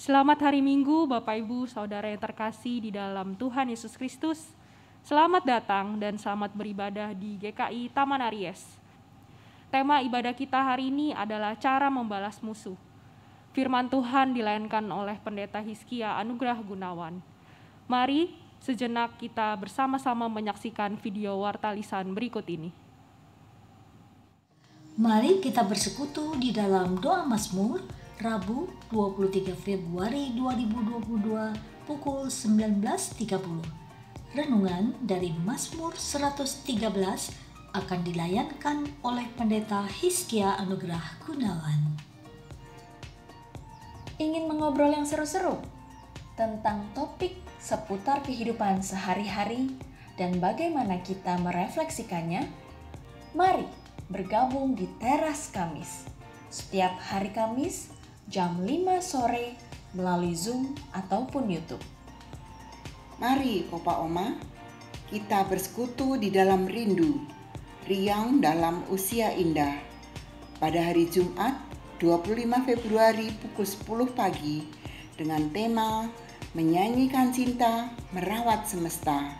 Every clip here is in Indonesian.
Selamat hari Minggu, Bapak Ibu, Saudara yang terkasih di dalam Tuhan Yesus Kristus. Selamat datang dan selamat beribadah di GKI Taman Aries. Tema ibadah kita hari ini adalah cara membalas musuh. Firman Tuhan dilayankan oleh Pendeta Hizkia Anugrah Gunawan. Mari sejenak kita bersama-sama menyaksikan video warta lisan berikut ini. Mari kita bersekutu di dalam doa Mazmur Rabu 23 Februari 2022 pukul 19.30. Renungan dari Mazmur 113 akan dilayankan oleh Pendeta Hizkia Anugrah Gunawan. Ingin mengobrol yang seru-seru tentang topik seputar kehidupan sehari-hari dan bagaimana kita merefleksikannya? Mari bergabung di Teras Kamis setiap hari Kamis jam 5 sore melalui Zoom ataupun YouTube. Mari Opa Oma, kita bersekutu di dalam rindu, riang dalam usia indah. Pada hari Jumat 25 Februari pukul 10 pagi dengan tema Menyanyikan Cinta Merawat Semesta.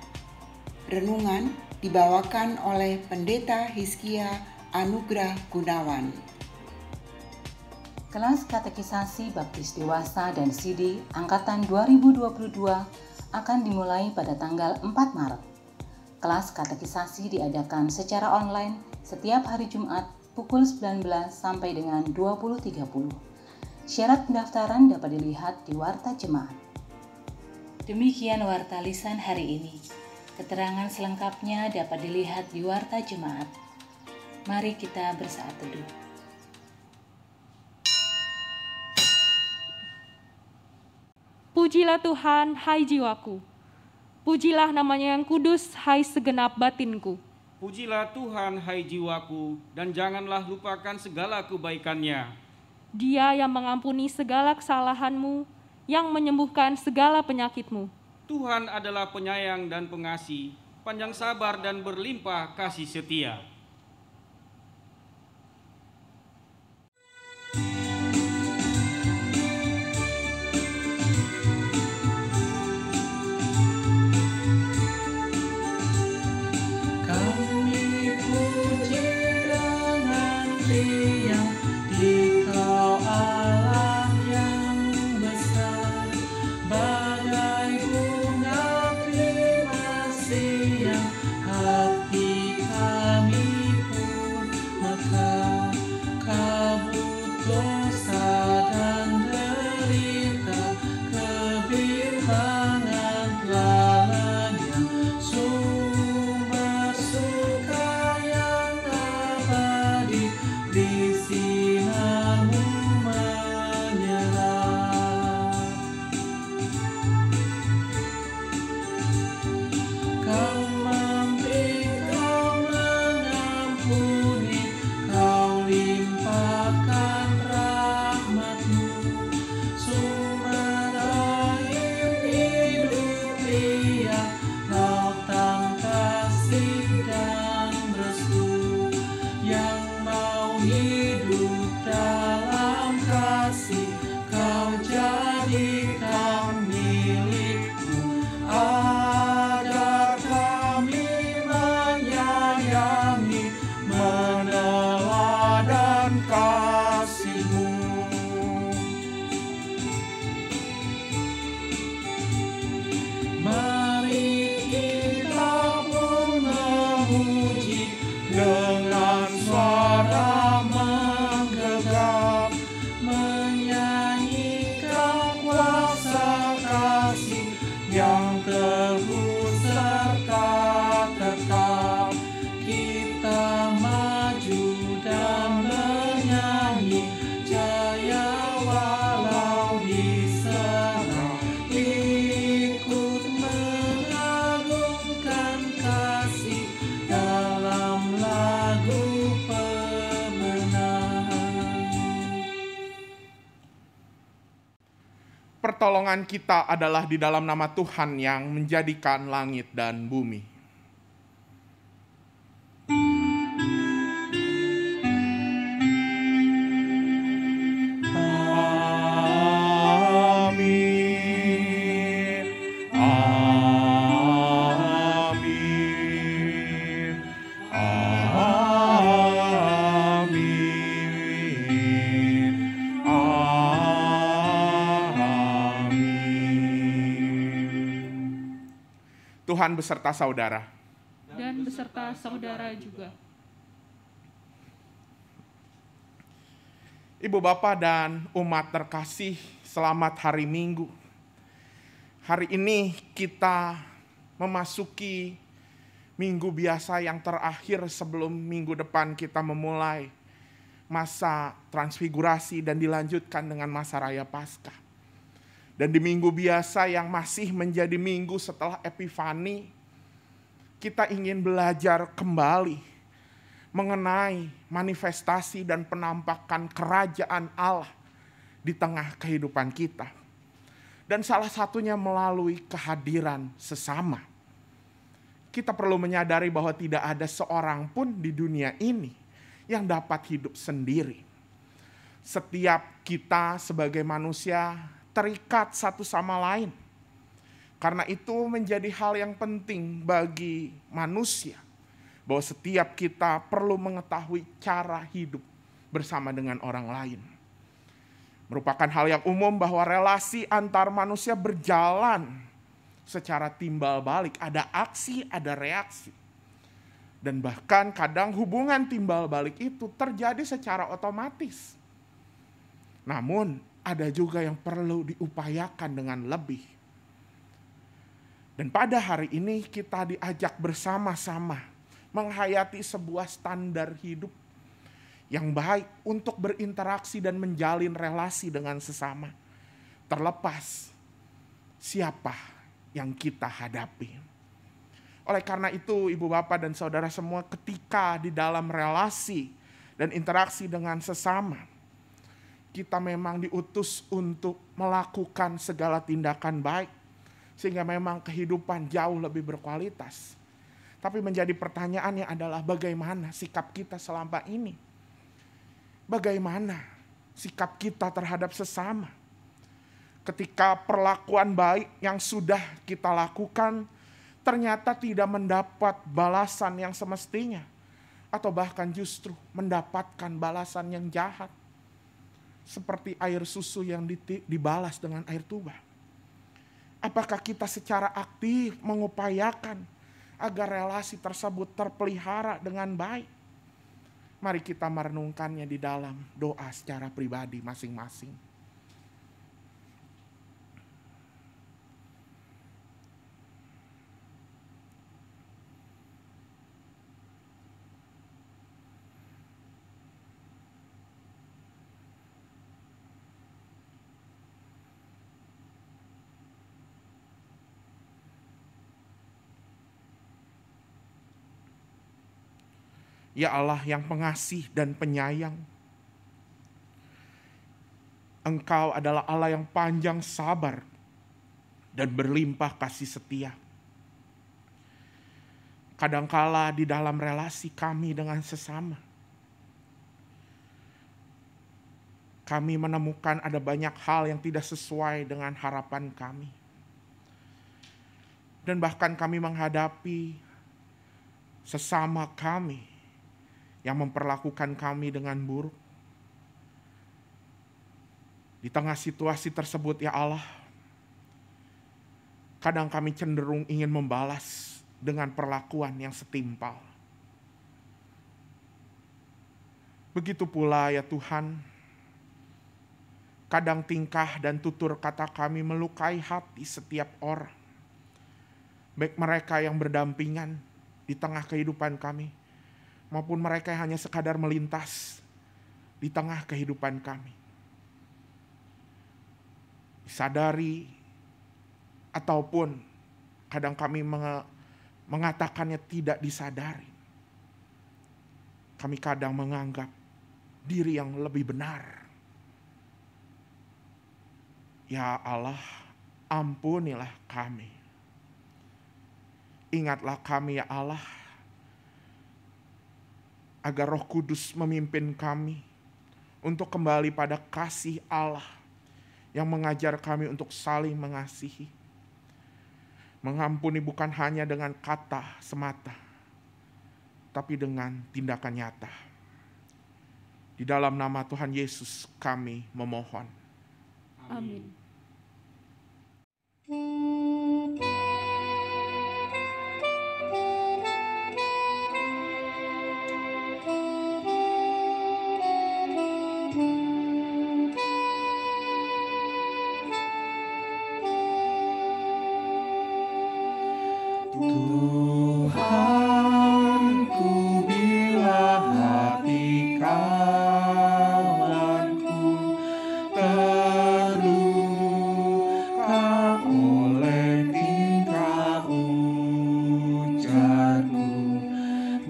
Renungan dibawakan oleh Pendeta Hizkia Anugrah Gunawan. Kelas Katekisasi Baptis Dewasa dan CD Angkatan 2022 akan dimulai pada tanggal 4 Maret. Kelas Katekisasi diadakan secara online setiap hari Jumat pukul 19 sampai dengan 20.30. Syarat pendaftaran dapat dilihat di Warta Jemaat. Demikian Warta Lisan hari ini. Keterangan selengkapnya dapat dilihat di Warta Jemaat. Mari kita bersaat teduh. Pujilah Tuhan, hai jiwaku. Pujilah namanya yang kudus, hai segenap batinku. Pujilah Tuhan, hai jiwaku, dan janganlah lupakan segala kebaikannya. Dia yang mengampuni segala kesalahanmu, yang menyembuhkan segala penyakitmu. Tuhan adalah penyayang dan pengasih, panjang sabar dan berlimpah kasih setia. Pertolongan kita adalah di dalam nama Tuhan yang menjadikan langit dan bumi. Amin. Tuhan beserta saudara. Dan beserta saudara juga. Ibu Bapak dan umat terkasih, selamat hari Minggu. Hari ini kita memasuki minggu biasa yang terakhir sebelum minggu depan kita memulai masa transfigurasi dan dilanjutkan dengan masa raya Paskah. Dan di minggu biasa yang masih menjadi minggu setelah Epifani, kita ingin belajar kembali mengenai manifestasi dan penampakan kerajaan Allah di tengah kehidupan kita. Dan salah satunya melalui kehadiran sesama. Kita perlu menyadari bahwa tidak ada seorang pun di dunia ini yang dapat hidup sendiri. Setiap kita sebagai manusia terikat satu sama lain. Karena itu menjadi hal yang penting bagi manusia, bahwa setiap kita perlu mengetahui cara hidup bersama dengan orang lain. Merupakan hal yang umum bahwa relasi antar manusia berjalan secara timbal balik. Ada aksi, ada reaksi. Dan bahkan kadang hubungan timbal balik itu terjadi secara otomatis. Namun ada juga yang perlu diupayakan dengan lebih. Dan pada hari ini kita diajak bersama-sama menghayati sebuah standar hidup yang baik untuk berinteraksi dan menjalin relasi dengan sesama. Terlepas siapa yang kita hadapi. Oleh karena itu, Ibu Bapak dan Saudara semua, ketika di dalam relasi dan interaksi dengan sesama, kita memang diutus untuk melakukan segala tindakan baik, sehingga memang kehidupan jauh lebih berkualitas. Tapi menjadi pertanyaannya adalah bagaimana sikap kita selama ini? Bagaimana sikap kita terhadap sesama? Ketika perlakuan baik yang sudah kita lakukan ternyata tidak mendapat balasan yang semestinya, atau bahkan justru mendapatkan balasan yang jahat. Seperti air susu yang dibalas dengan air tuba. Apakah kita secara aktif mengupayakan agar relasi tersebut terpelihara dengan baik? Mari kita merenungkannya di dalam doa secara pribadi masing-masing. Ya Allah yang pengasih dan penyayang, Engkau adalah Allah yang panjang sabar dan berlimpah kasih setia. Kadangkala di dalam relasi kami dengan sesama, kami menemukan ada banyak hal yang tidak sesuai dengan harapan kami. Dan bahkan kami menghadapi sesama kami yang memperlakukan kami dengan buruk. Di tengah situasi tersebut, ya Allah, kadang kami cenderung ingin membalas dengan perlakuan yang setimpal. Begitu pula ya Tuhan, kadang tingkah dan tutur kata kami melukai hati setiap orang. Baik mereka yang berdampingan di tengah kehidupan kami, maupun mereka yang hanya sekadar melintas di tengah kehidupan kami. Disadari ataupun kadang kami mengatakannya tidak disadari. Kami kadang menganggap diri yang lebih benar. Ya Allah, ampunilah kami. Ingatlah kami ya Allah, agar Roh Kudus memimpin kami untuk kembali pada kasih Allah yang mengajar kami untuk saling mengasihi. Mengampuni bukan hanya dengan kata semata, tapi dengan tindakan nyata. Di dalam nama Tuhan Yesus kami memohon. Amin.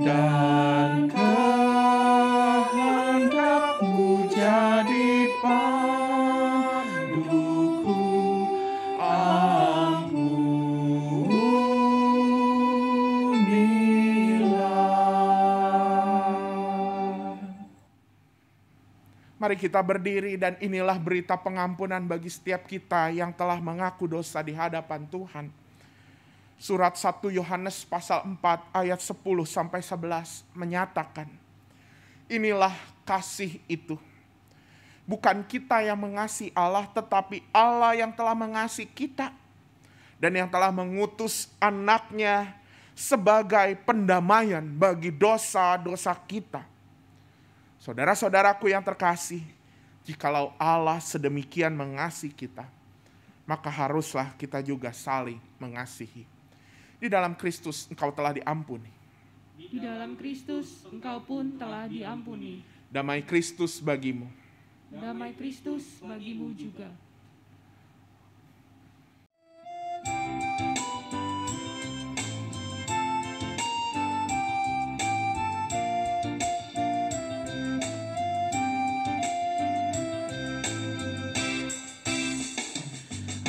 dan kehendak-Mu jadi panduku. Mari kita berdiri, dan inilah berita pengampunan bagi setiap kita yang telah mengaku dosa di hadapan Tuhan. Surat 1 Yohanes pasal 4 ayat 10-11 menyatakan, inilah kasih itu. Bukan kita yang mengasihi Allah, tetapi Allah yang telah mengasihi kita dan yang telah mengutus anaknya sebagai pendamaian bagi dosa-dosa kita. Saudara-saudaraku yang terkasih, jikalau Allah sedemikian mengasihi kita, maka haruslah kita juga saling mengasihi. Di dalam Kristus engkau telah diampuni. Di dalam Kristus engkau pun telah diampuni. Damai Kristus bagimu. Damai Kristus bagimu juga.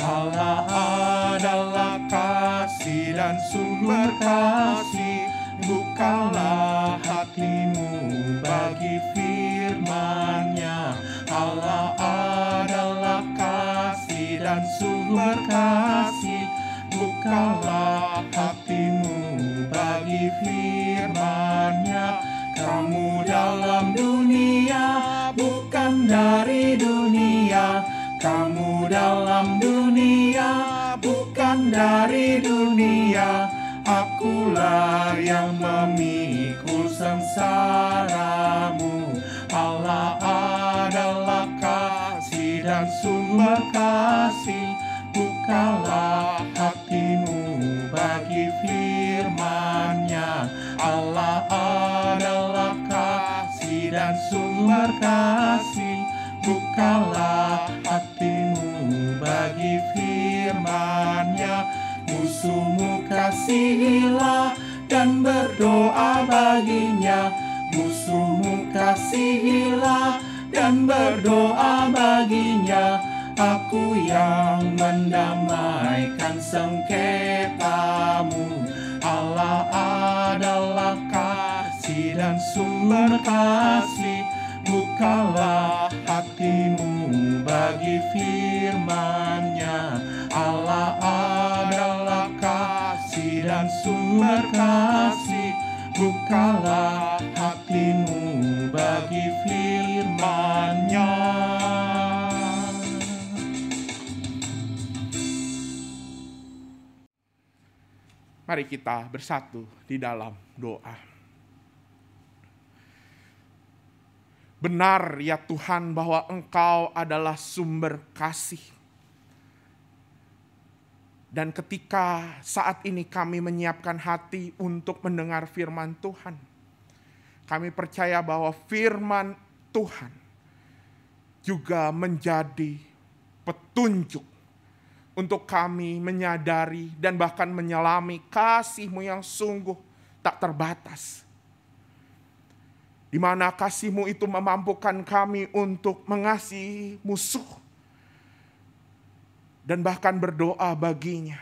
Allah adalah kasih dan sumber kasih. Bukalah hatimu bagi firman-Nya. Allah adalah kasih dan sumber kasih. Bukalah hatimu bagi firman-Nya. Kamu dalam dunia, bukan dari dunia. Kamu dalam dunia, bukan dari dunia. Akulah yang memikul sengsaramu. Allah adalah kasih dan sumber kasih. Bukalah hatimu bagi firman-Nya. Allah adalah kasih dan sumber kasih. Bukalah hatimu bagi firman-Nya. Musuhmu kasihilah dan berdoa baginya. Musuhmu kasihilah dan berdoa baginya. Aku yang mendamaikan sengketamu. Allah adalah kasih dan sumber kasih. Bukalah hatimu bagi firman-Nya. Allah adalah kasih dan sumber kasih. Bukalah hatimu bagi firman-Nya. Mari kita bersatu di dalam doa. Benar ya Tuhan bahwa Engkau adalah sumber kasih. Dan ketika saat ini kami menyiapkan hati untuk mendengar firman Tuhan, kami percaya bahwa firman Tuhan juga menjadi petunjuk untuk kami menyadari dan bahkan menyelami kasih-Mu yang sungguh tak terbatas. Di mana kasih-Mu itu memampukan kami untuk mengasihi musuh dan bahkan berdoa baginya.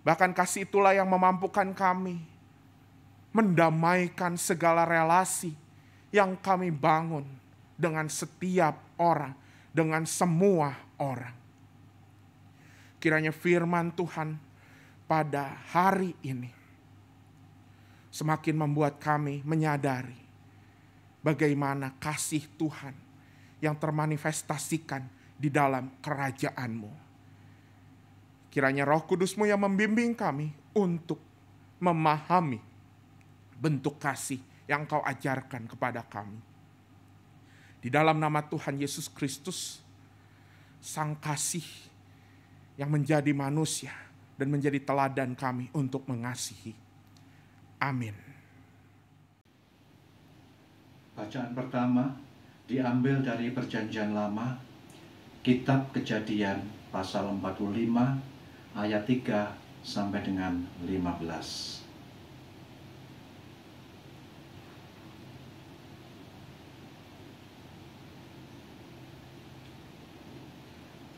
Bahkan kasih itulah yang memampukan kami mendamaikan segala relasi yang kami bangun dengan setiap orang, dengan semua orang. Kiranya firman Tuhan pada hari ini semakin membuat kami menyadari bagaimana kasih Tuhan yang termanifestasikan di dalam kerajaan-Mu. Kiranya Roh Kudus-Mu yang membimbing kami untuk memahami bentuk kasih yang Engkau ajarkan kepada kami. Di dalam nama Tuhan Yesus Kristus, Sang Kasih yang menjadi manusia dan menjadi teladan kami untuk mengasihi. Amin. Bacaan pertama diambil dari Perjanjian Lama, Kitab Kejadian pasal 45 ayat 3 sampai dengan 15.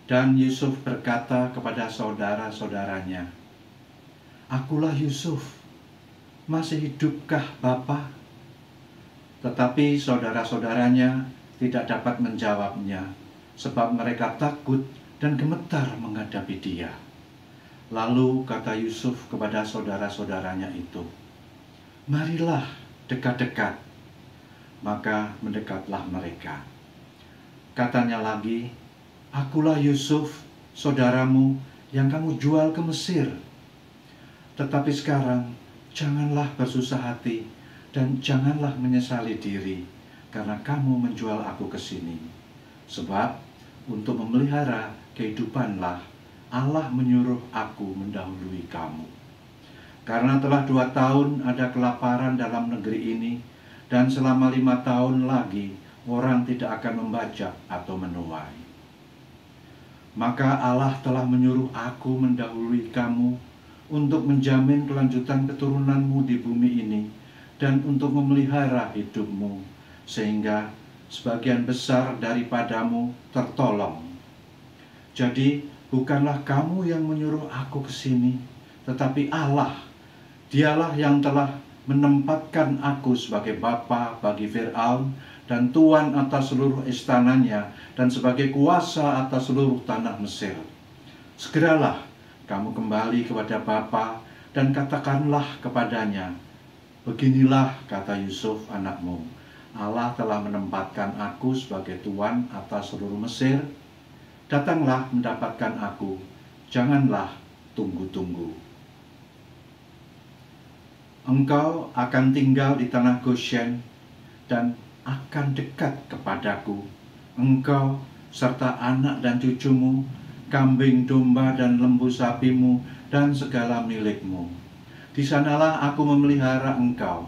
Dan Yusuf berkata kepada saudara-saudaranya, "Akulah Yusuf, masih hidupkah Bapa?" Tetapi saudara-saudaranya tidak dapat menjawabnya, sebab mereka takut dan gemetar menghadapi dia. Lalu kata Yusuf kepada saudara-saudaranya itu, "Marilah dekat-dekat." Maka mendekatlah mereka. Katanya lagi, "Akulah Yusuf, saudaramu yang kamu jual ke Mesir. Tetapi sekarang janganlah bersusah hati dan janganlah menyesali diri karena kamu menjual aku ke sini. Sebab untuk memelihara kehidupanlah Allah menyuruh aku mendahului kamu. Karena telah 2 tahun ada kelaparan dalam negeri ini, dan selama 5 tahun lagi orang tidak akan membajak atau menuai. Maka Allah telah menyuruh aku mendahului kamu untuk menjamin kelanjutan keturunanmu di bumi ini dan untuk memelihara hidupmu, sehingga sebagian besar daripadamu tertolong. Jadi bukanlah kamu yang menyuruh aku ke sini, tetapi Allah. Dialah yang telah menempatkan aku sebagai bapa bagi Fir'aun dan tuan atas seluruh istananya dan sebagai kuasa atas seluruh tanah Mesir. Segeralah kamu kembali kepada Bapa dan katakanlah kepadanya, 'Beginilah kata Yusuf anakmu, Allah telah menempatkan aku sebagai tuan atas seluruh Mesir. Datanglah mendapatkan aku, janganlah tunggu-tunggu. Engkau akan tinggal di tanah Goshen dan akan dekat kepadaku, engkau serta anak dan cucumu, kambing domba dan lembu sapimu, dan segala milikmu. Di sanalah aku memelihara engkau,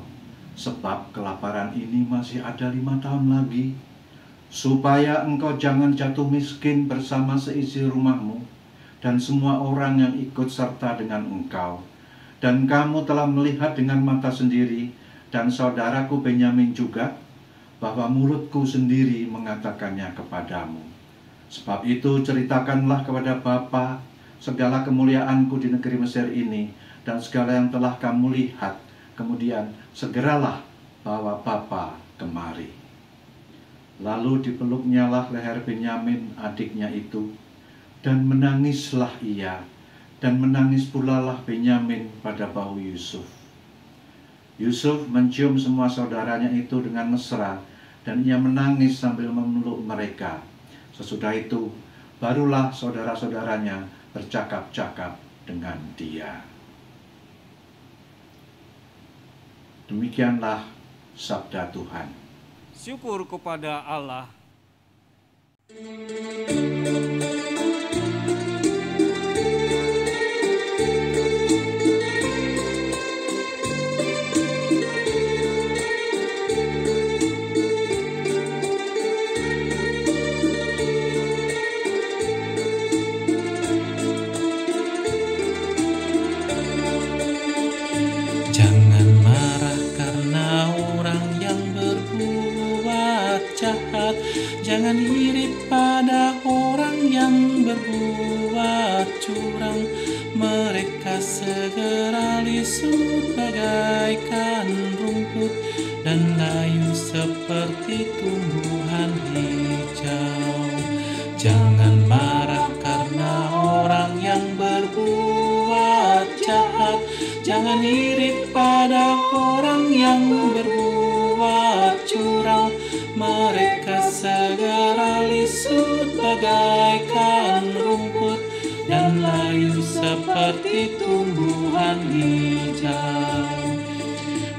sebab kelaparan ini masih ada 5 tahun lagi, supaya engkau jangan jatuh miskin bersama seisi rumahmu, dan semua orang yang ikut serta dengan engkau. Dan kamu telah melihat dengan mata sendiri, dan saudaraku Benyamin juga, bahwa mulutku sendiri mengatakannya kepadamu. Sebab itu ceritakanlah kepada Bapa segala kemuliaanku di negeri Mesir ini, dan segala yang telah kamu lihat. Kemudian segeralah bawa Bapa kemari." Lalu dipeluknyalah leher Benyamin adiknya itu, dan menangislah ia, dan menangis pula lah Benyamin pada bahu Yusuf. Yusuf mencium semua saudaranya itu dengan mesra, dan ia menangis sambil memeluk mereka. Sesudah itu, barulah saudara-saudaranya bercakap-cakap dengan dia. Demikianlah sabda Tuhan. Syukur kepada Allah. Jangan marah karena orang yang berbuat jahat. Jangan iri pada orang yang berbuat curang. Mereka segera lisut bagaikan rumput dan layu seperti tumbuhan hijau. Jangan marah karena orang yang berbuat jahat. Jangan iri pada orang yang berbuat curang. Mereka segera lisut bagaikan rumput dan layu seperti tumbuhan hijau.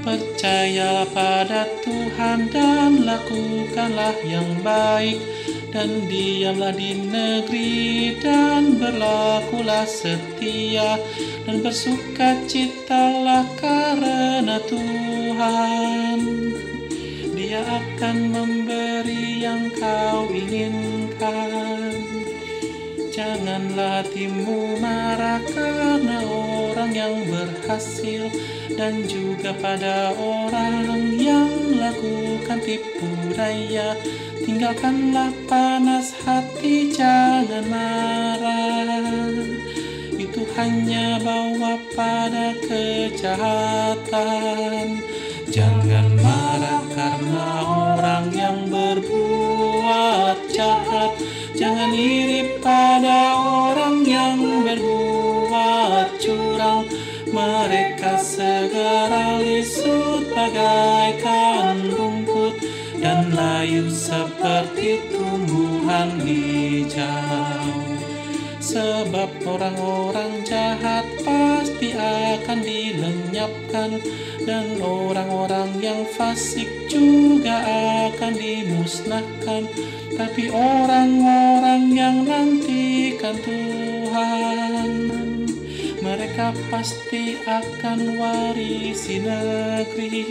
Percayalah pada Tuhan dan lakukanlah yang baik, dan diamlah di negeri dan berlakulah setia, dan bersukacitalah karena Tuhan. Dia akan memberi yang kau inginkan. Janganlah hatimu marah karena orang yang berhasil, dan juga pada orang yang lakukan tipu daya. Tinggalkanlah panas hati, jangan marah. Itu hanya bawa pada kejahatan. Jangan marah karena orang yang berbuat jahat. Jangan iri pada orang yang berbuat curang. Mereka segera lisut bagaikan rumput dan layu seperti tumbuhan hijau. Sebab orang-orang jahat pasti akan dilenyapkan, dan orang-orang yang fasik juga akan dimusnahkan. Tapi orang-orang yang nantikan Tuhan, mereka pasti akan warisi negeri,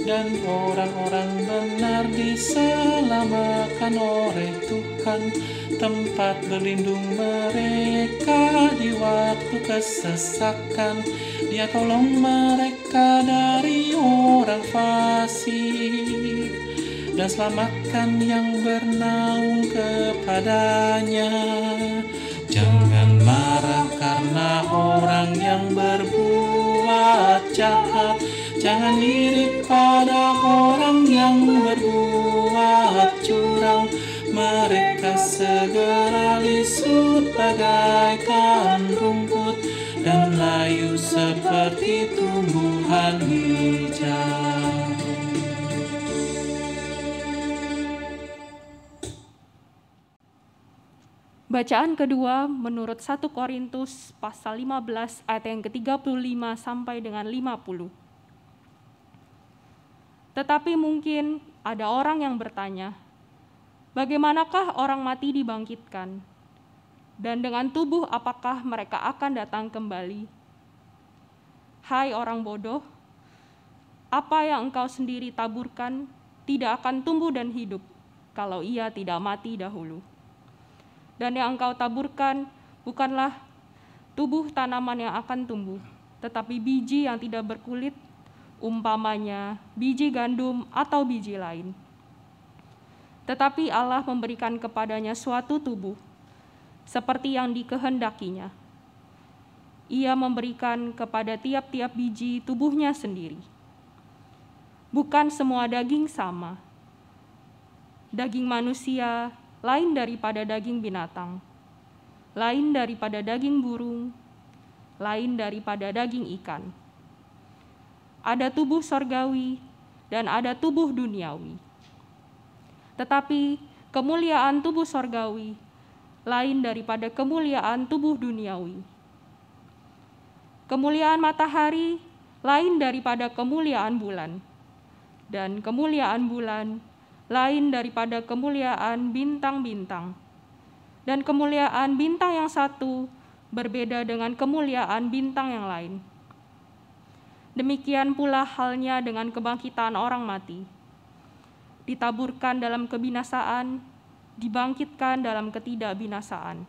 dan orang-orang benar diselamatkan oleh Tuhan, tempat berlindung mereka di waktu kesesakan. Dia tolong mereka dari orang fasik, dan selamatkan yang bernaung kepadanya. Jangan marah karena orang yang berbuat jahat. Jangan iri pada orang yang berbuat curang. Mereka segera lisut bagaikan rumput dan layu seperti tumbuhan hijau. Bacaan kedua menurut 1 Korintus pasal 15 ayat yang ke-35 sampai dengan 50. Tetapi mungkin ada orang yang bertanya, bagaimanakah orang mati dibangkitkan? Dan dengan tubuh apakah mereka akan datang kembali? Hai orang bodoh, apa yang engkau sendiri taburkan tidak akan tumbuh dan hidup kalau ia tidak mati dahulu. Dan yang engkau taburkan bukanlah tubuh tanaman yang akan tumbuh, tetapi biji yang tidak berkulit, umpamanya biji gandum atau biji lain. Tetapi Allah memberikan kepadanya suatu tubuh, seperti yang dikehendakinya. Ia memberikan kepada tiap-tiap biji tubuhnya sendiri. Bukan semua daging sama. Daging manusia lain daripada daging binatang, lain daripada daging burung, lain daripada daging ikan. Ada tubuh sorgawi dan ada tubuh duniawi. Tetapi kemuliaan tubuh sorgawi lain daripada kemuliaan tubuh duniawi. Kemuliaan matahari lain daripada kemuliaan bulan, dan kemuliaan bulan lain daripada kemuliaan bintang-bintang. Dan kemuliaan bintang yang satu berbeda dengan kemuliaan bintang yang lain. Demikian pula halnya dengan kebangkitan orang mati. Ditaburkan dalam kebinasaan, dibangkitkan dalam ketidakbinasaan.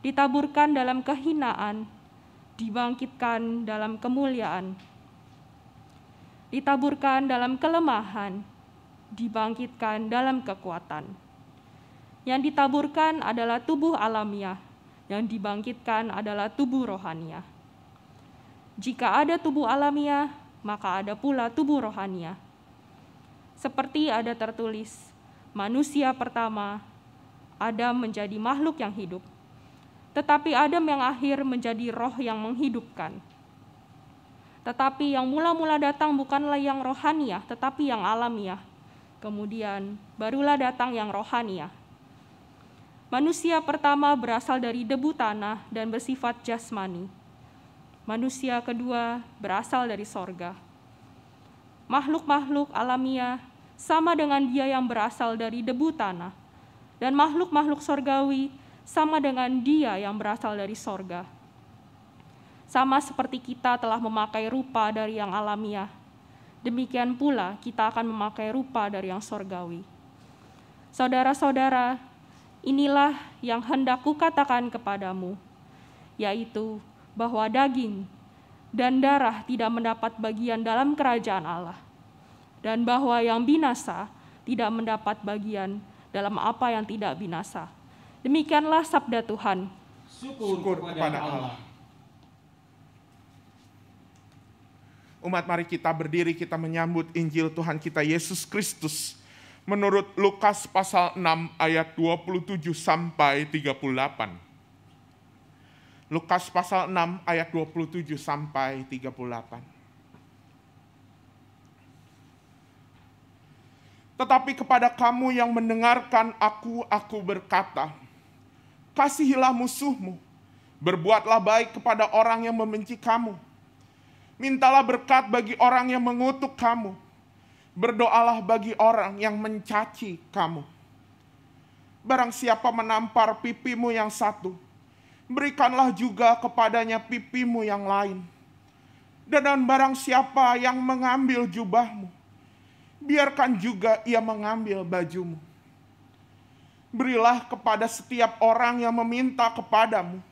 Ditaburkan dalam kehinaan, dibangkitkan dalam kemuliaan. Ditaburkan dalam kelemahan, dibangkitkan dalam kekuatan. Yang ditaburkan adalah tubuh alamiah, yang dibangkitkan adalah tubuh rohaniah. Jika ada tubuh alamiah, maka ada pula tubuh rohaniah. Seperti ada tertulis, manusia pertama, Adam menjadi makhluk yang hidup, tetapi Adam yang akhir menjadi roh yang menghidupkan. Tetapi yang mula-mula datang bukanlah yang rohaniah, tetapi yang alamiah. Kemudian barulah datang yang rohaniah. Manusia pertama berasal dari debu tanah dan bersifat jasmani. Manusia kedua berasal dari sorga. Makhluk-makhluk alamiah sama dengan dia yang berasal dari debu tanah, dan makhluk-makhluk sorgawi sama dengan dia yang berasal dari sorga. Sama seperti kita telah memakai rupa dari yang alamiah, demikian pula kita akan memakai rupa dari yang sorgawi. Saudara-saudara, inilah yang hendak kukatakan kepadamu, yaitu bahwa daging dan darah tidak mendapat bagian dalam kerajaan Allah, dan bahwa yang binasa tidak mendapat bagian dalam apa yang tidak binasa. Demikianlah sabda Tuhan. Syukur kepada Allah. Umat, mari kita berdiri, kita menyambut Injil Tuhan kita Yesus Kristus menurut Lukas pasal 6 ayat 27 sampai 38. Lukas pasal 6 ayat 27 sampai 38. Tetapi kepada kamu yang mendengarkan aku berkata, kasihilah musuhmu, berbuatlah baik kepada orang yang membenci kamu, mintalah berkat bagi orang yang mengutuk kamu, berdoalah bagi orang yang mencaci kamu. Barang siapa menampar pipimu yang satu, berikanlah juga kepadanya pipimu yang lain. Dan barang siapa yang mengambil jubahmu, biarkan juga ia mengambil bajumu. Berilah kepada setiap orang yang meminta kepadamu,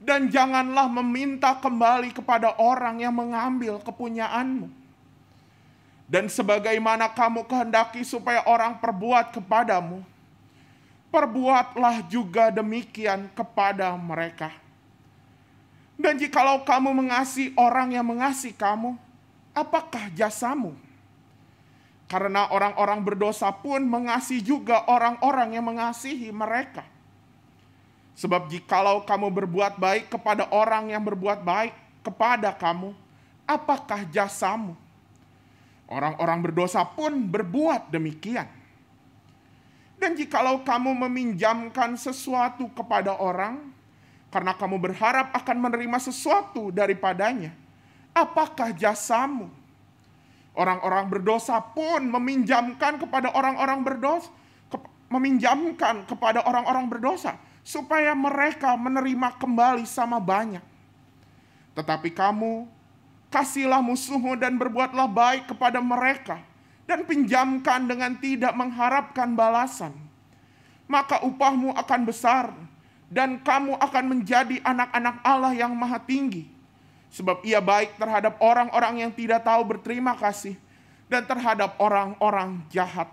dan janganlah meminta kembali kepada orang yang mengambil kepunyaanmu. Dan sebagaimana kamu kehendaki supaya orang perbuat kepadamu, perbuatlah juga demikian kepada mereka. Dan jikalau kamu mengasihi orang yang mengasihi kamu, apakah jasamu? Karena orang-orang berdosa pun mengasihi juga orang-orang yang mengasihi mereka. Sebab jikalau kamu berbuat baik kepada orang yang berbuat baik kepada kamu, apakah jasamu? Orang-orang berdosa pun berbuat demikian. Dan jikalau kamu meminjamkan sesuatu kepada orang, karena kamu berharap akan menerima sesuatu daripadanya, apakah jasamu? Orang-orang berdosa pun meminjamkan kepada orang-orang berdosa, supaya mereka menerima kembali sama banyak. Tetapi kamu, kasihlah musuhmu dan berbuatlah baik kepada mereka, dan pinjamkan dengan tidak mengharapkan balasan. Maka upahmu akan besar, dan kamu akan menjadi anak-anak Allah yang maha tinggi. Sebab ia baik terhadap orang-orang yang tidak tahu berterima kasih, dan terhadap orang-orang jahat.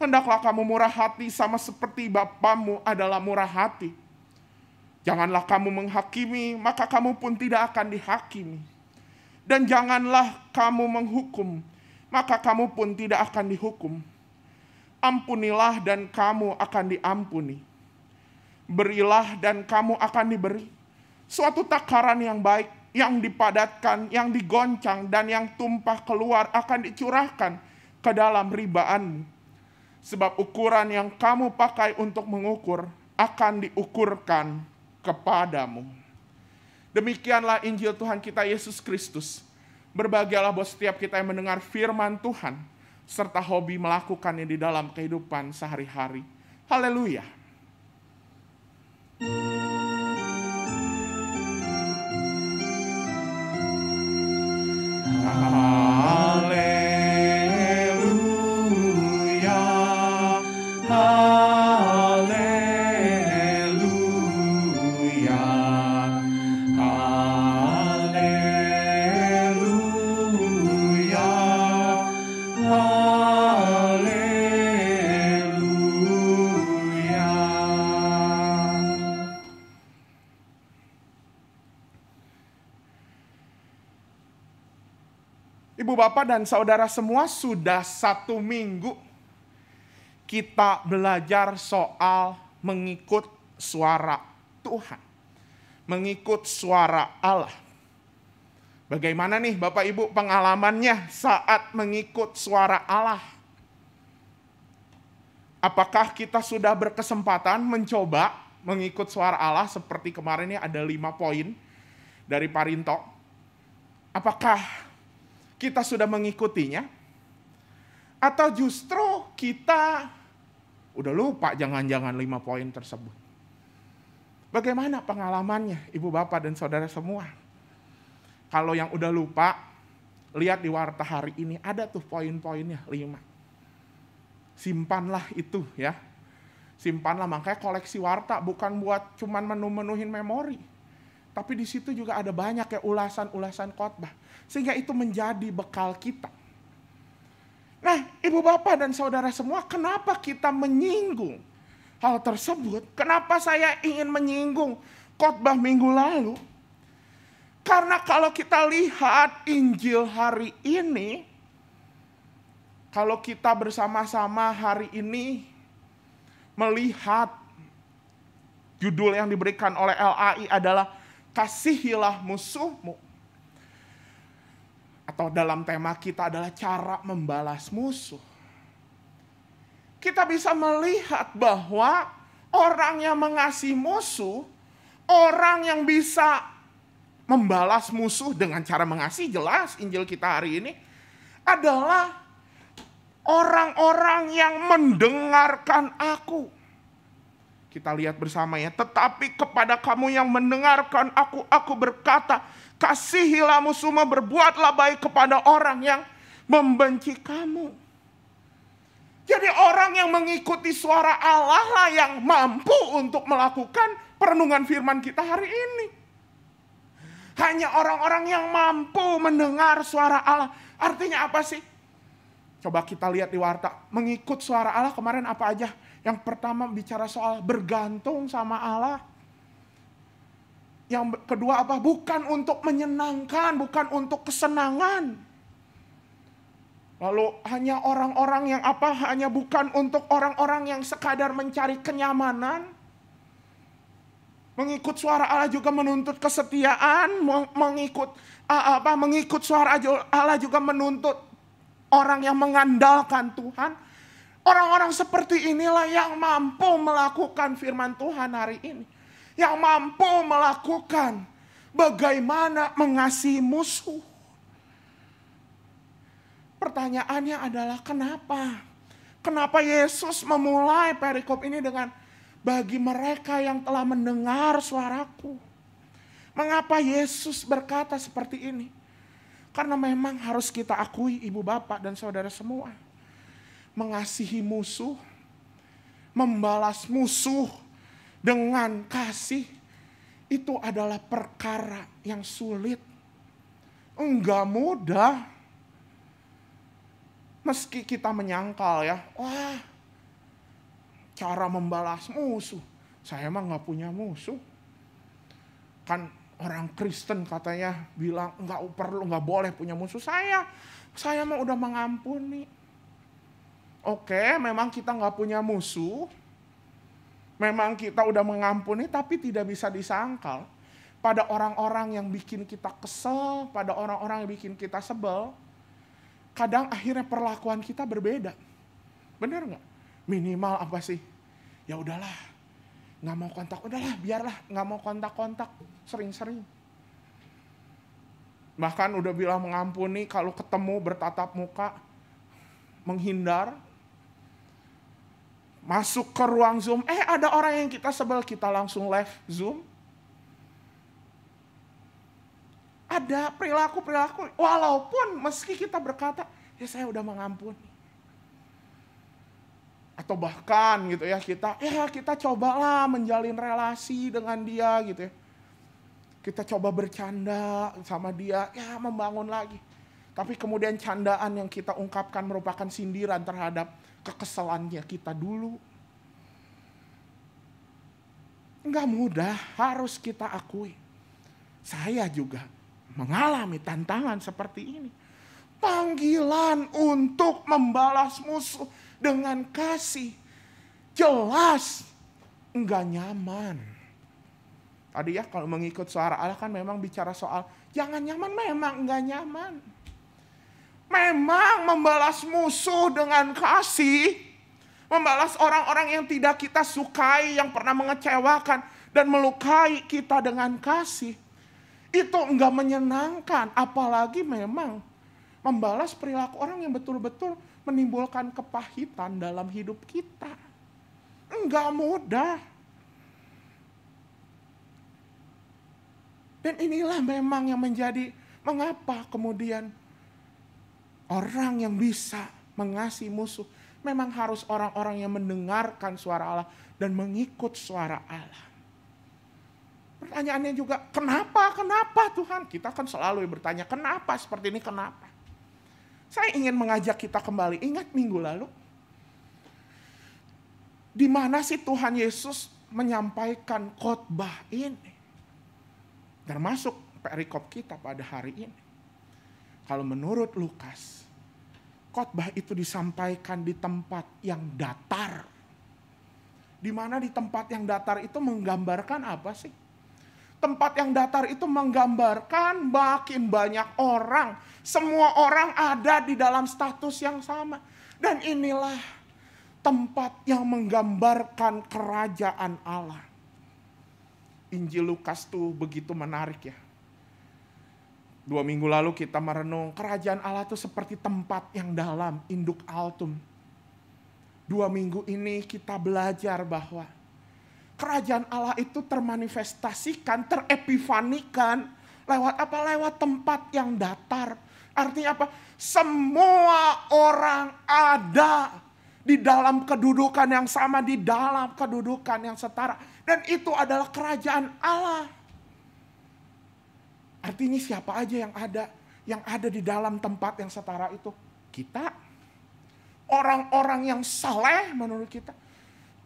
Hendaklah kamu murah hati sama seperti Bapamu adalah murah hati. Janganlah kamu menghakimi, maka kamu pun tidak akan dihakimi. Dan janganlah kamu menghukum, maka kamu pun tidak akan dihukum. Ampunilah dan kamu akan diampuni. Berilah dan kamu akan diberi. Suatu takaran yang baik, yang dipadatkan, yang digoncang, dan yang tumpah keluar akan dicurahkan ke dalam ribaanmu. Sebab ukuran yang kamu pakai untuk mengukur akan diukurkan kepadamu. Demikianlah Injil Tuhan kita Yesus Kristus. Berbahagialah buat setiap kita yang mendengar firman Tuhan, serta hobi melakukannya di dalam kehidupan sehari-hari. Haleluya. Haleluya, haleluya, haleluya, haleluya. Ibu, bapak, dan saudara semua, sudah 1 minggu kita belajar soal mengikut suara Tuhan. Mengikut suara Allah. Bagaimana nih Bapak Ibu pengalamannya saat mengikut suara Allah? Apakah kita sudah berkesempatan mencoba mengikut suara Allah seperti kemarin ini ada 5 poin dari Parinto? Apakah kita sudah mengikutinya? Atau justru kita udah lupa jangan-jangan 5 poin tersebut? Bagaimana pengalamannya Ibu Bapak dan Saudara semua? Kalau yang udah lupa, lihat di warta hari ini ada tuh poin-poinnya 5. Simpanlah itu ya. Simpanlah, makanya koleksi warta bukan buat cuman menu-menuhin memori. Tapi di situ juga ada banyak ya ulasan-ulasan khotbah. Sehingga itu menjadi bekal kita. Ibu bapak dan saudara semua, kenapa kita menyinggung hal tersebut? Kenapa saya ingin menyinggung khotbah minggu lalu? Karena kalau kita lihat Injil hari ini, kalau kita bersama-sama hari ini melihat judul yang diberikan oleh LAI adalah Kasihilah Musuhmu. Atau dalam tema kita adalah cara membalas musuh. Kita bisa melihat bahwa orang yang mengasihi musuh, orang yang bisa membalas musuh dengan cara mengasihi, jelas Injil kita hari ini adalah orang-orang yang mendengarkan aku. Kita lihat bersama ya. Tetapi kepada kamu yang mendengarkan aku berkata, kasihilah musuhmu, berbuatlah baik kepada orang yang membenci kamu. Jadi orang yang mengikuti suara Allah lah yang mampu untuk melakukan perenungan firman kita hari ini. Hanya orang-orang yang mampu mendengar suara Allah. Artinya apa sih? Coba kita lihat di warta. Mengikut suara Allah kemarin apa aja? Yang pertama bicara soal bergantung sama Allah. Yang kedua apa? Bukan untuk menyenangkan, bukan untuk kesenangan. Lalu hanya orang-orang yang apa? Hanya bukan untuk orang-orang yang sekadar mencari kenyamanan. Mengikut suara Allah juga menuntut kesetiaan, mengikut suara Allah juga menuntut orang yang mengandalkan Tuhan. Orang-orang seperti inilah yang mampu melakukan firman Tuhan hari ini. Yang mampu melakukan bagaimana mengasihi musuh. Pertanyaannya adalah kenapa? Kenapa Yesus memulai perikop ini dengan bagi mereka yang telah mendengar suaraku? Mengapa Yesus berkata seperti ini? Karena memang harus kita akui ibu bapak dan saudara semua. Mengasihi musuh, membalas musuh dengan kasih, itu adalah perkara yang sulit. Enggak mudah. Meski kita menyangkal ya, wah cara membalas musuh. Saya emang gak punya musuh. Kan orang Kristen katanya bilang nggak boleh punya musuh. Saya mah udah mengampuni. Oke, memang kita nggak punya musuh. Memang kita udah mengampuni, tapi tidak bisa disangkal pada orang-orang yang bikin kita kesel, pada orang-orang yang bikin kita sebel. Kadang akhirnya perlakuan kita berbeda. Benar nggak? Minimal apa sih? Ya udahlah, nggak mau kontak, udahlah biarlah, nggak mau kontak-kontak sering-sering. Bahkan udah bilang mengampuni, kalau ketemu bertatap muka menghindar. Masuk ke ruang Zoom, ada orang yang kita sebel, kita langsung live Zoom. Ada perilaku-perilaku, walaupun meski kita berkata, ya saya udah mengampuni. Atau bahkan gitu ya, kita cobalah menjalin relasi dengan dia gitu ya. Kita coba bercanda sama dia, ya membangun lagi. Tapi kemudian candaan yang kita ungkapkan merupakan sindiran terhadap kekesalannya kita dulu. Enggak mudah, harus kita akui. Saya juga mengalami tantangan seperti ini. Panggilan untuk membalas musuh dengan kasih. Jelas enggak nyaman. Tadi ya kalau mengikut suara Allah kan memang bicara soal jangan nyaman, memang enggak nyaman. Memang membalas musuh dengan kasih, membalas orang-orang yang tidak kita sukai, yang pernah mengecewakan dan melukai kita dengan kasih, itu enggak menyenangkan. Apalagi memang membalas perilaku orang yang betul-betul menimbulkan kepahitan dalam hidup kita. Enggak mudah. Dan inilah memang yang menjadi mengapa kemudian orang yang bisa mengasihi musuh memang harus orang-orang yang mendengarkan suara Allah dan mengikut suara Allah. Pertanyaannya juga, kenapa Tuhan? Kita kan selalu bertanya, kenapa seperti ini, kenapa? Saya ingin mengajak kita kembali, ingat minggu lalu, di mana sih Tuhan Yesus menyampaikan khotbah ini? Termasuk perikop kita pada hari ini. Kalau menurut Lukas, khotbah itu disampaikan di tempat yang datar. Di mana di tempat yang datar itu menggambarkan apa sih? Tempat yang datar itu menggambarkan makin banyak orang. Semua orang ada di dalam status yang sama. Dan inilah tempat yang menggambarkan kerajaan Allah. Injil Lukas tuh begitu menarik ya. 2 minggu lalu kita merenung kerajaan Allah itu seperti tempat yang dalam, induk altum. 2 minggu ini kita belajar bahwa kerajaan Allah itu termanifestasikan, terepifanikan lewat apa? Lewat tempat yang datar. Artinya apa? Semua orang ada di dalam kedudukan yang sama, di dalam kedudukan yang setara. Dan itu adalah kerajaan Allah. Artinya siapa aja yang ada di dalam tempat yang setara itu? Kita. Orang-orang yang saleh menurut kita.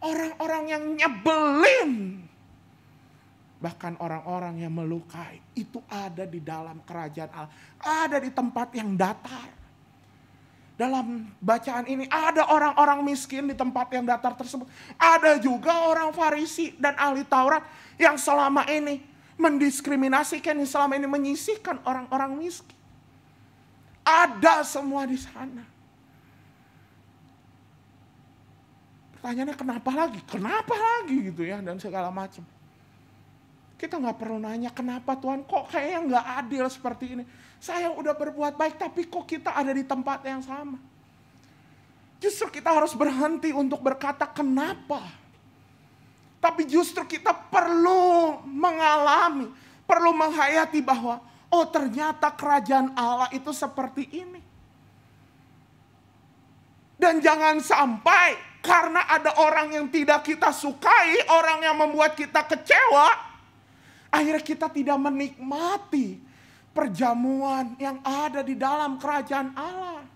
Orang-orang yang nyebelin. Bahkan orang-orang yang melukai. Itu ada di dalam kerajaan Allah. Ada di tempat yang datar. Dalam bacaan ini ada orang-orang miskin di tempat yang datar tersebut. Ada juga orang Farisi dan ahli Taurat yang selama ini mendiskriminasikan, yang selama ini menyisihkan orang-orang miskin. Ada semua di sana. Pertanyaannya kenapa lagi? Kenapa lagi gitu ya, dan segala macam. Kita nggak perlu nanya kenapa Tuhan kok kayaknya nggak adil seperti ini. Saya udah berbuat baik tapi kok kita ada di tempat yang sama. Justru kita harus berhenti untuk berkata kenapa. Tapi justru kita perlu mengalami, perlu menghayati bahwa oh ternyata kerajaan Allah itu seperti ini. Dan jangan sampai karena ada orang yang tidak kita sukai, orang yang membuat kita kecewa, akhirnya kita tidak menikmati perjamuan yang ada di dalam kerajaan Allah.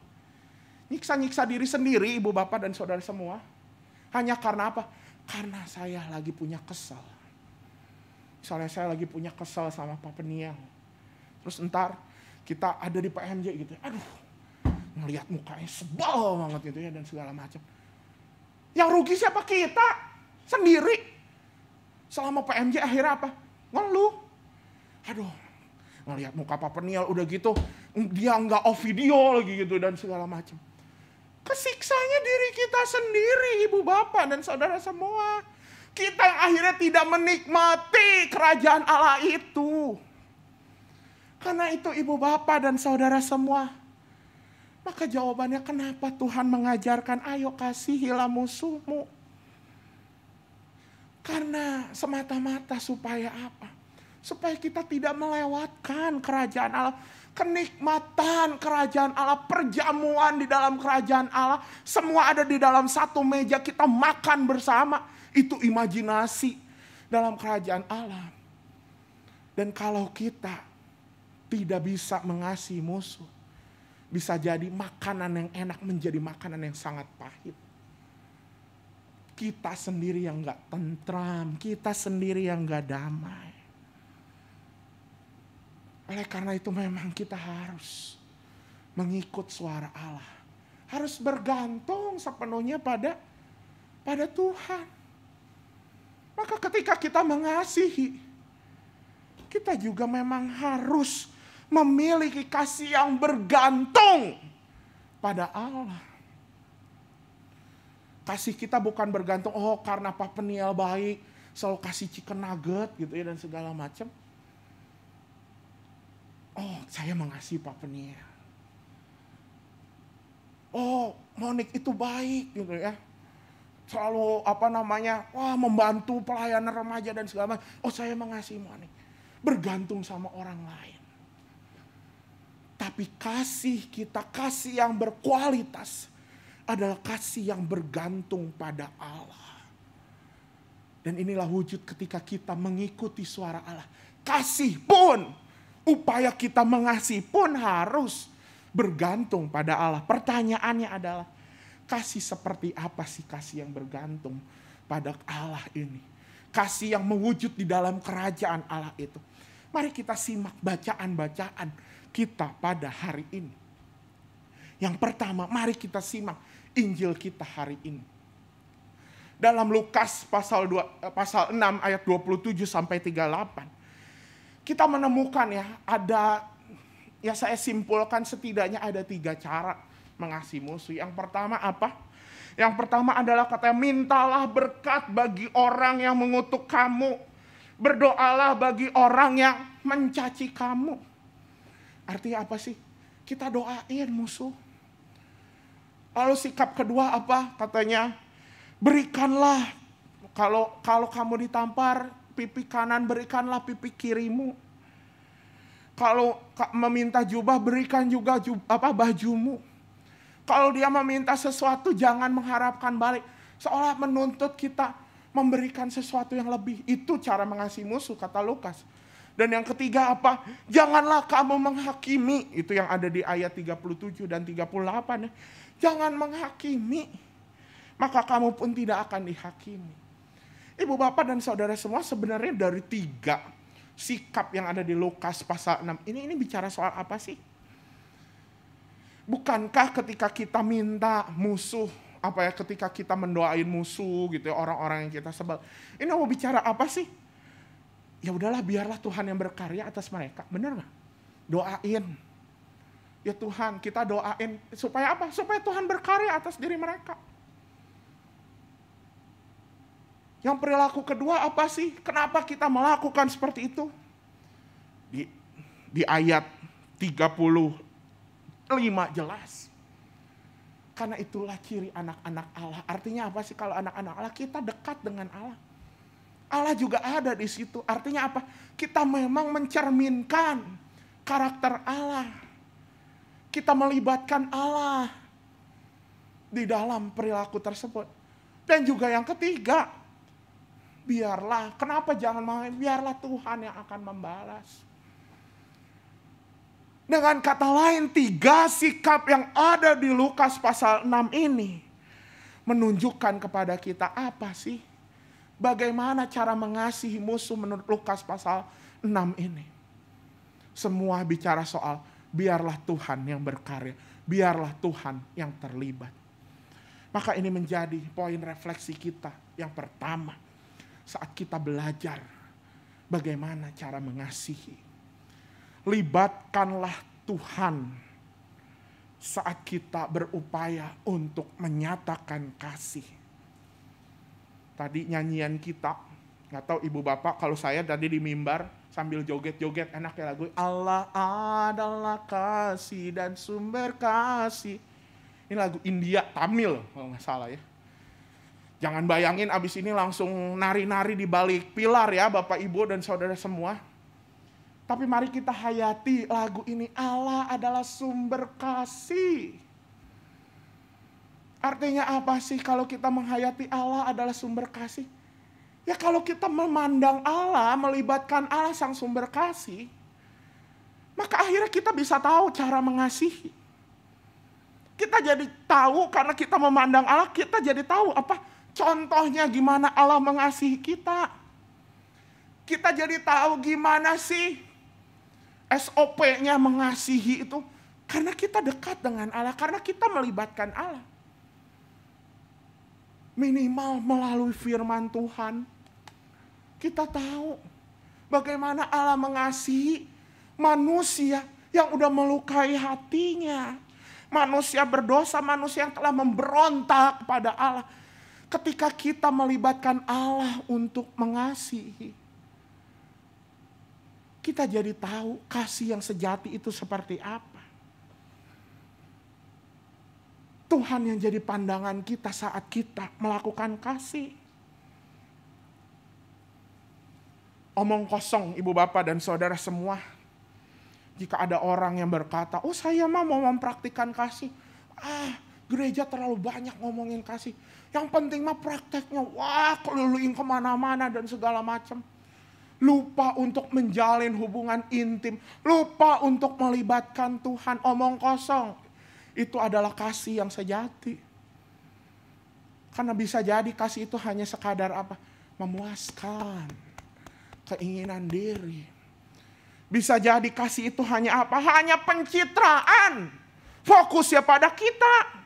Nyiksa-nyiksa diri sendiri, ibu bapak dan saudara semua. Hanya karena apa? Karena saya lagi punya kesal. Misalnya saya lagi punya kesal sama Pak Peniel. Terus entar kita ada di PMJ gitu. Aduh, ngelihat mukanya sebel banget gitu ya dan segala macam. Yang rugi siapa? Kita sendiri. Selama PMJ akhirnya apa? Ngeluh. Aduh, ngelihat muka Pak Peniel udah gitu, dia nggak off video lagi gitu dan segala macam. Kesiksanya diri kita sendiri, ibu bapak dan saudara semua. Kita yang akhirnya tidak menikmati kerajaan Allah itu. Karena itu ibu bapak dan saudara semua. Maka jawabannya kenapa Tuhan mengajarkan ayo kasihilah musuhmu. Karena semata-mata supaya apa? Supaya kita tidak melewatkan kerajaan Allah. Kenikmatan kerajaan Allah, perjamuan di dalam kerajaan Allah. Semua ada di dalam satu meja, kita makan bersama. Itu imajinasi dalam kerajaan Allah. Dan kalau kita tidak bisa mengasihi musuh, bisa jadi makanan yang enak menjadi makanan yang sangat pahit. Kita sendiri yang gak tentram, kita sendiri yang gak damai. Oleh karena itu memang kita harus mengikut suara Allah. Harus bergantung sepenuhnya pada Tuhan. Maka ketika kita mengasihi, kita juga memang harus memiliki kasih yang bergantung pada Allah. Kasih kita bukan bergantung, oh karena Pak Peniel baik, selalu kasih chicken nugget gitu ya dan segala macam. Oh, saya mengasihi Pak Peniel. Oh, Monik itu baik gitu ya. Selalu membantu pelayanan remaja dan segala macam. Oh, saya mengasihi Monik. Bergantung sama orang lain. Tapi kasih kita, kasih yang berkualitas adalah kasih yang bergantung pada Allah. Dan inilah wujud ketika kita mengikuti suara Allah. Kasih pun, upaya kita mengasihi pun harus bergantung pada Allah. Pertanyaannya adalah, kasih seperti apa sih kasih yang bergantung pada Allah ini? Kasih yang mewujud di dalam kerajaan Allah itu. Mari kita simak bacaan-bacaan kita pada hari ini. Yang pertama, mari kita simak Injil kita hari ini. Dalam Lukas pasal 6 ayat 27 sampai 38. Kita menemukan saya simpulkan setidaknya ada 3 cara mengasihi musuh. Yang pertama apa? Yang pertama adalah katanya, mintalah berkat bagi orang yang mengutuk kamu. Berdoalah bagi orang yang mencaci kamu. Artinya apa sih? Kita doain musuh. Lalu sikap kedua apa? Katanya, berikanlah, kalau kamu ditampar pipi kanan, berikanlah pipi kirimu. Kalau meminta jubah, berikan juga bajumu. Kalau dia meminta sesuatu, jangan mengharapkan balik. Seolah menuntut kita memberikan sesuatu yang lebih. Itu cara mengasihi musuh, kata Lukas. Dan yang ketiga apa? Janganlah kamu menghakimi. Itu yang ada di ayat 37 dan 38. Jangan menghakimi, maka kamu pun tidak akan dihakimi. Ibu bapak dan saudara semua, sebenarnya dari 3 sikap yang ada di Lukas pasal 6 ini bicara soal apa sih? Bukankah ketika kita minta musuh, ketika kita mendoain musuh gitu ya, orang-orang yang kita sebel, ini mau bicara apa sih? Ya udahlah, biarlah Tuhan yang berkarya atas mereka. Benar nggak? Doain. Ya Tuhan, kita doain supaya apa? Supaya Tuhan berkarya atas diri mereka. Yang perilaku kedua apa sih? Kenapa kita melakukan seperti itu? Di ayat 35 jelas. Karena itulah ciri anak-anak Allah. Artinya apa sih kalau anak-anak Allah? Kita dekat dengan Allah. Allah juga ada di situ. Artinya apa? Kita memang mencerminkan karakter Allah. Kita melibatkan Allah di dalam perilaku tersebut. Dan juga yang ketiga, kenapa jangan main? Biarlah Tuhan yang akan membalas. Dengan kata lain, 3 sikap yang ada di Lukas pasal 6 ini menunjukkan kepada kita apa sih? Bagaimana cara mengasihi musuh menurut Lukas pasal 6 ini? Semua bicara soal biarlah Tuhan yang berkarya, biarlah Tuhan yang terlibat. Maka ini menjadi poin refleksi kita yang pertama saat kita belajar bagaimana cara mengasihi. Libatkanlah Tuhan saat kita berupaya untuk menyatakan kasih. Tadi nyanyian kita, nggak tahu ibu bapak, kalau saya tadi di mimbar sambil joget-joget enak ya lagu. Allah adalah kasih dan sumber kasih. Ini lagu India Tamil kalau nggak salah ya. Jangan bayangin abis ini langsung nari-nari di balik pilar ya Bapak Ibu dan saudara semua. Tapi mari kita hayati lagu ini. Allah adalah sumber kasih. Artinya apa sih kalau kita menghayati Allah adalah sumber kasih? Ya kalau kita memandang Allah, melibatkan Allah sang sumber kasih, maka akhirnya kita bisa tahu cara mengasihi. Kita jadi tahu karena kita memandang Allah, kita jadi tahu apa contohnya gimana Allah mengasihi kita. Kita jadi tahu gimana sih SOP-nya mengasihi itu. Karena kita dekat dengan Allah, karena kita melibatkan Allah. Minimal melalui firman Tuhan. Kita tahu bagaimana Allah mengasihi manusia yang udah melukai hatinya. Manusia berdosa, manusia yang telah memberontak kepada Allah. Ketika kita melibatkan Allah untuk mengasihi, kita jadi tahu kasih yang sejati itu seperti apa. Tuhan yang jadi pandangan kita saat kita melakukan kasih. Omong kosong ibu bapak dan saudara semua. Jika ada orang yang berkata, oh saya mah mau mempraktikkan kasih. Gereja terlalu banyak ngomongin kasih. Yang penting mah prakteknya, keliling kemana-mana dan segala macam. lupa untuk menjalin hubungan intim, lupa untuk melibatkan Tuhan, omong kosong. Itu adalah kasih yang sejati. Karena bisa jadi kasih itu hanya sekadar apa? Memuaskan keinginan diri. Bisa jadi kasih itu hanya apa? Hanya pencitraan. Fokusnya pada kita.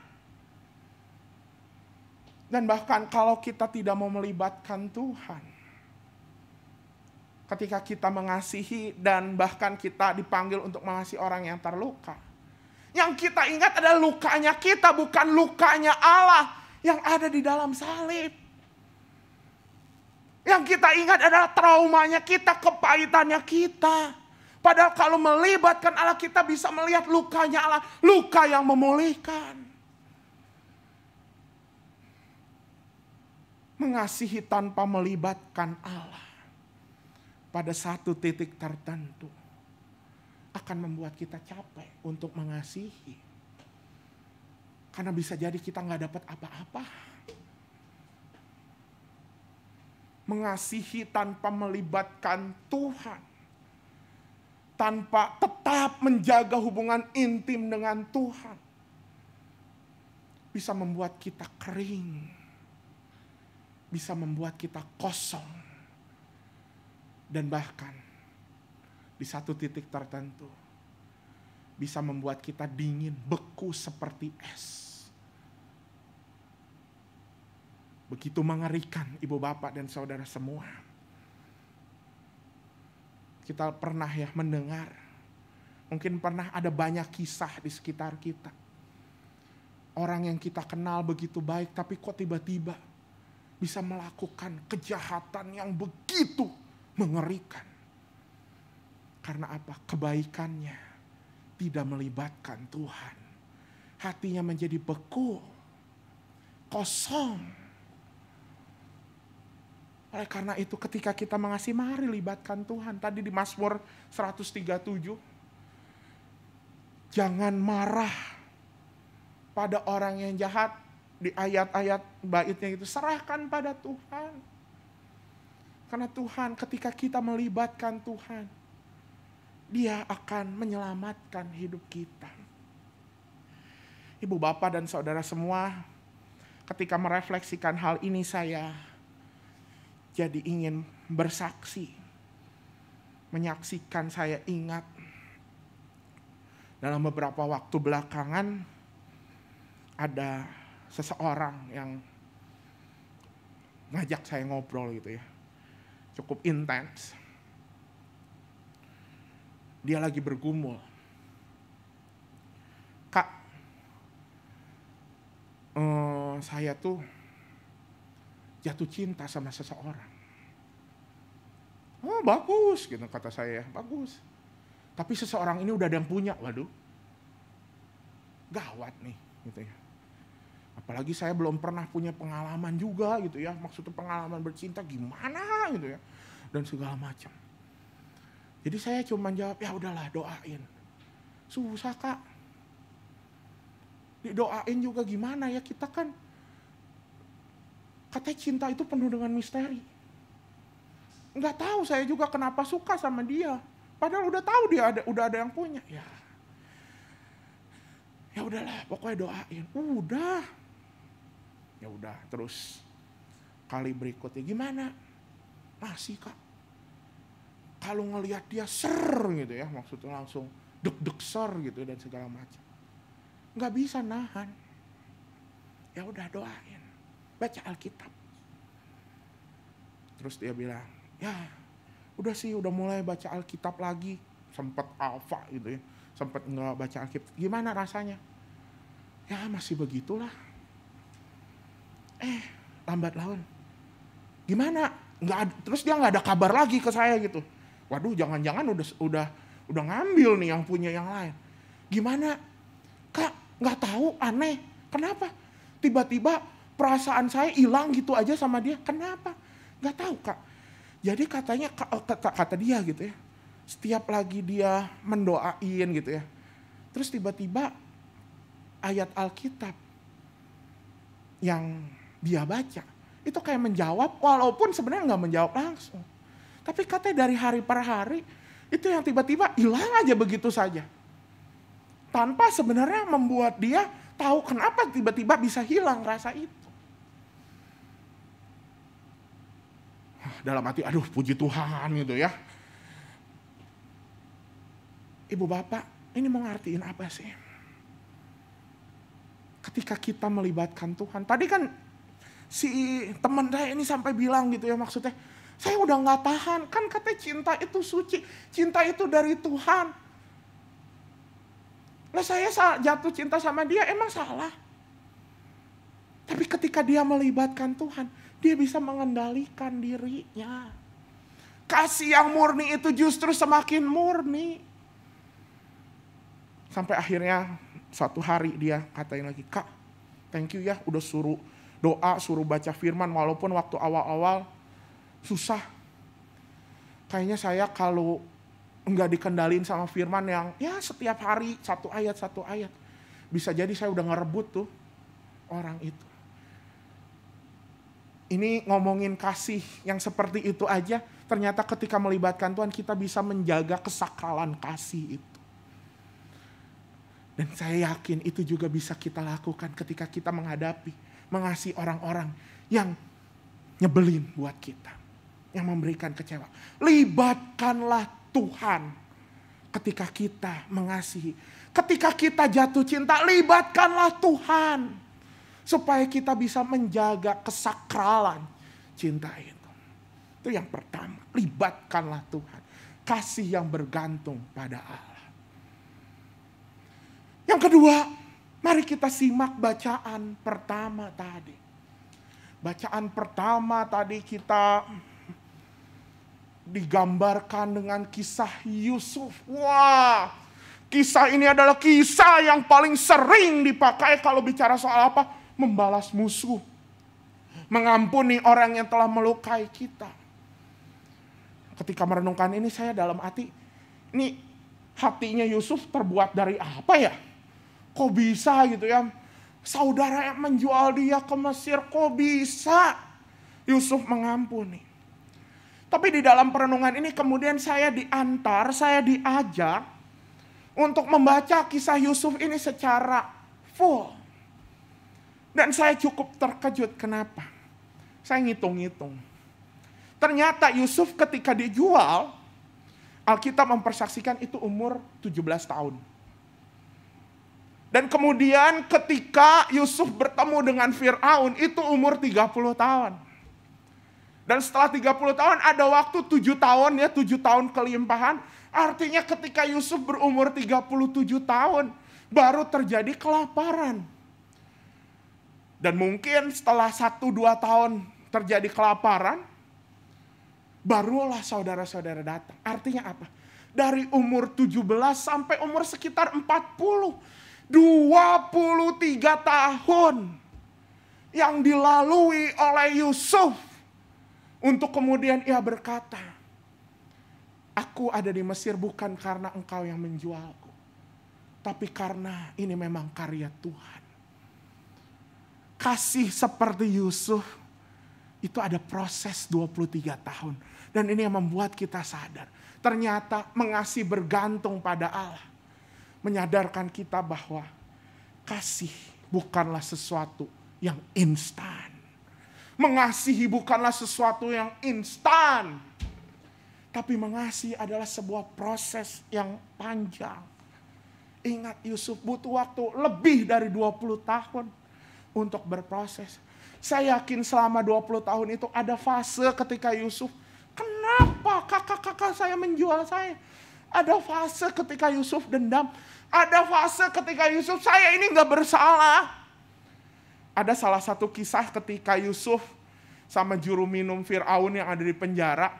Dan bahkan kalau kita tidak mau melibatkan Tuhan, ketika kita mengasihi dan bahkan kita dipanggil untuk mengasihi orang yang terluka, yang kita ingat adalah lukanya kita, bukan lukanya Allah yang ada di dalam salib. Yang kita ingat adalah traumanya kita, kepahitannya kita. Padahal kalau melibatkan Allah, kita bisa melihat lukanya Allah, luka yang memulihkan. Mengasihi tanpa melibatkan Allah pada satu titik tertentu akan membuat kita capek untuk mengasihi. Karena bisa jadi kita nggak dapat apa-apa. Mengasihi tanpa melibatkan Tuhan, tanpa tetap menjaga hubungan intim dengan Tuhan, bisa membuat kita kering. Bisa membuat kita kosong. Dan bahkan di satu titik tertentu bisa membuat kita dingin, beku seperti es. Begitu mengerikan ibu bapak dan saudara semua. Kita pernah ya mendengar, mungkin pernah ada banyak kisah di sekitar kita. Orang yang kita kenal begitu baik tapi kok tiba-tiba bisa melakukan kejahatan yang begitu mengerikan. Karena apa? Kebaikannya tidak melibatkan Tuhan. Hatinya menjadi beku, kosong. Oleh karena itu ketika kita mengasihi, mari libatkan Tuhan. Tadi di Mazmur 137, jangan marah pada orang yang jahat. Di ayat-ayat baitnya itu, serahkan pada Tuhan. Karena Tuhan, ketika kita melibatkan Tuhan, Dia akan menyelamatkan hidup kita. Ibu, bapak, dan saudara semua, ketika merefleksikan hal ini saya jadi ingin bersaksi. Menyaksikan, saya ingat dalam beberapa waktu belakangan ada seseorang yang ngajak saya ngobrol gitu ya. Cukup intens. Dia lagi bergumul. Kak, saya tuh jatuh cinta sama seseorang. Oh bagus gitu kata saya, bagus. Tapi seseorang ini udah ada yang punya, waduh. Gawat nih gitu ya. Apalagi saya belum pernah punya pengalaman juga gitu ya. Maksudnya pengalaman bercinta gimana gitu ya. Dan segala macam. Jadi saya cuma jawab, ya udahlah doain. Susah Kak. Didoain juga gimana ya, kita kan katanya cinta itu penuh dengan misteri. Nggak tahu saya juga kenapa suka sama dia. Padahal udah tahu dia udah ada yang punya. Ya udahlah, pokoknya doain. Ya udah, terus kali berikutnya gimana? Masih Kak. Kalau ngelihat dia gitu ya, maksudnya langsung deg-deg gitu dan segala macam. Nggak bisa nahan. Ya udah doain, baca Alkitab. Terus dia bilang, ya udah sih, udah mulai baca Alkitab lagi. Sempat alfa gitu ya, sempat nggak baca Alkitab. Gimana rasanya? Ya masih begitulah. Lambat laun. Gimana? Terus dia nggak ada kabar lagi ke saya gitu. Waduh, jangan-jangan udah ngambil nih yang punya yang lain. Gimana? Kak, nggak tahu, aneh. Kenapa? Tiba-tiba perasaan saya hilang gitu aja sama dia. Kenapa? Nggak tahu Kak. Jadi katanya kata dia gitu ya. Setiap lagi dia mendoain gitu ya. Terus tiba-tiba ayat Alkitab yang dia baca itu kayak menjawab, walaupun sebenarnya nggak menjawab langsung. Tapi katanya dari hari per hari, itu yang tiba-tiba hilang aja begitu saja. Tanpa sebenarnya membuat dia tahu kenapa tiba-tiba bisa hilang rasa itu. Dalam hati, aduh puji Tuhan gitu ya. Ibu bapak, ini mau ngertiin apa sih? Ketika kita melibatkan Tuhan. Tadi kan si teman saya ini sampai bilang gitu ya, maksudnya saya udah gak tahan. Kan katanya cinta itu suci, cinta itu dari Tuhan. Lah saya jatuh cinta sama dia emang salah. Tapi ketika dia melibatkan Tuhan, dia bisa mengendalikan dirinya. Kasih yang murni itu justru semakin murni. Sampai akhirnya suatu hari dia katain lagi, Kak, thank you ya udah suruh doa, suruh baca firman. Walaupun waktu awal-awal susah. Kayaknya saya kalau enggak dikendalin sama firman yang ya setiap hari satu ayat. Bisa jadi saya udah ngerebut tuh orang itu. Ini ngomongin kasih yang seperti itu aja. Ternyata ketika melibatkan Tuhan kita bisa menjaga kesakralan kasih itu. Dan saya yakin itu juga bisa kita lakukan ketika kita mengasihi orang-orang yang nyebelin buat kita. Yang memberikan kecewa. Libatkanlah Tuhan ketika kita mengasihi. Ketika kita jatuh cinta, libatkanlah Tuhan. Supaya kita bisa menjaga kesakralan cinta itu. Itu yang pertama, libatkanlah Tuhan. Kasih yang bergantung pada Allah. Yang kedua, mari kita simak bacaan pertama tadi. Bacaan pertama tadi kita digambarkan dengan kisah Yusuf. Wah, kisah ini adalah kisah yang paling sering dipakai kalau bicara soal apa? Membalas musuh. Mengampuni orang yang telah melukai kita. Ketika merenungkan ini saya dalam hati, ini hatinya Yusuf terbuat dari apa ya? Kok bisa gitu ya? Saudara yang menjual dia ke Mesir, kok bisa Yusuf mengampuni? Tapi di dalam perenungan ini kemudian saya diajak untuk membaca kisah Yusuf ini secara full. Dan saya cukup terkejut, kenapa? Saya ngitung-ngitung. Ternyata Yusuf ketika dijual, Alkitab mempersaksikan itu umur 17 tahun. Dan kemudian ketika Yusuf bertemu dengan Fir'aun, itu umur 30 tahun. Dan setelah 30 tahun ada waktu 7 tahun ya, 7 tahun kelimpahan. Artinya ketika Yusuf berumur 37 tahun, baru terjadi kelaparan. Dan mungkin setelah 1-2 tahun terjadi kelaparan, barulah saudara-saudara datang. Artinya apa? Dari umur 17 sampai umur sekitar 40. 23 tahun yang dilalui oleh Yusuf. Untuk kemudian ia berkata, aku ada di Mesir bukan karena engkau yang menjualku. Tapi karena ini memang karya Tuhan. Kasih seperti Yusuf itu ada proses 23 tahun. Dan ini yang membuat kita sadar. Ternyata mengasihi bergantung pada Allah. Menyadarkan kita bahwa kasih bukanlah sesuatu yang instan. Mengasihi bukanlah sesuatu yang instan. Tapi mengasihi adalah sebuah proses yang panjang. Ingat Yusuf butuh waktu lebih dari 20 tahun. Untuk berproses. Saya yakin selama 20 tahun itu ada fase ketika Yusuf, kenapa kakak-kakak saya menjual saya? Ada fase ketika Yusuf dendam. Ada fase ketika Yusuf, saya ini gak bersalah. Ada salah satu kisah ketika Yusuf sama juru minum Fir'aun yang ada di penjara.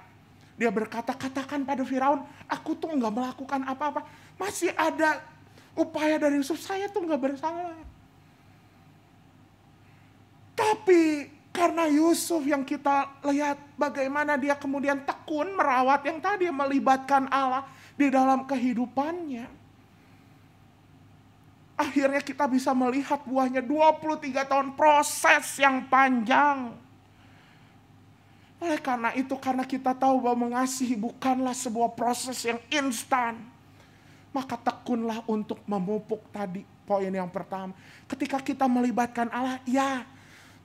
Dia berkata, katakan pada Fir'aun, aku tuh gak melakukan apa-apa. Masih ada upaya dari Yusuf, saya tuh gak bersalah. Tapi karena Yusuf yang kita lihat bagaimana dia kemudian tekun merawat yang tadi melibatkan Allah di dalam kehidupannya. Akhirnya kita bisa melihat buahnya 23 tahun proses yang panjang. Oleh karena itu, karena kita tahu bahwa mengasihi bukanlah sebuah proses yang instan, maka tekunlah untuk memupuk tadi poin yang pertama. Ketika kita melibatkan Allah, ya.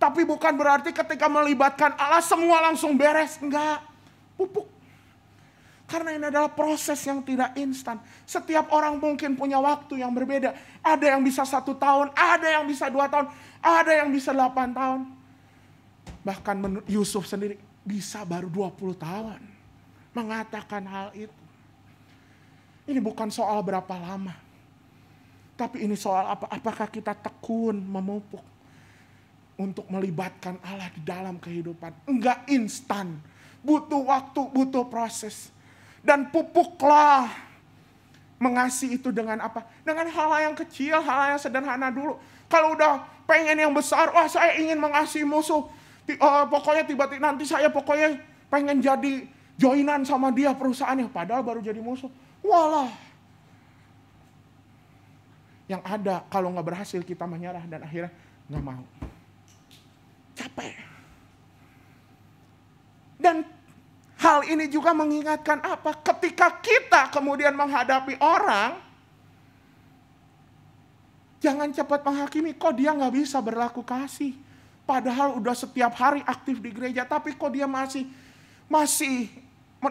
Tapi bukan berarti ketika melibatkan Allah semua langsung beres. Enggak. Pupuk. Karena ini adalah proses yang tidak instan. Setiap orang mungkin punya waktu yang berbeda. Ada yang bisa 1 tahun, ada yang bisa 2 tahun, ada yang bisa 8 tahun. Bahkan menurut Yusuf sendiri bisa baru 20 tahun mengatakan hal itu. Ini bukan soal berapa lama. Tapi ini soal apa? Apakah kita tekun memupuk untuk melibatkan Allah di dalam kehidupan. Enggak instan. Butuh waktu, butuh proses. Dan pupuklah mengasihi itu dengan apa? Dengan hal yang kecil, hal yang sederhana dulu. Kalau udah pengen yang besar, wah saya ingin mengasihi musuh. Pokoknya tiba-tiba nanti saya pokoknya pengen jadi joinan sama dia perusahaannya. Padahal baru jadi musuh. Walah. Yang ada kalau nggak berhasil kita menyerah dan akhirnya nggak mau. Capek. Dan hal ini juga mengingatkan apa? Ketika kita kemudian menghadapi orang, jangan cepat menghakimi, kok dia nggak bisa berlaku kasih. Padahal udah setiap hari aktif di gereja, tapi kok dia masih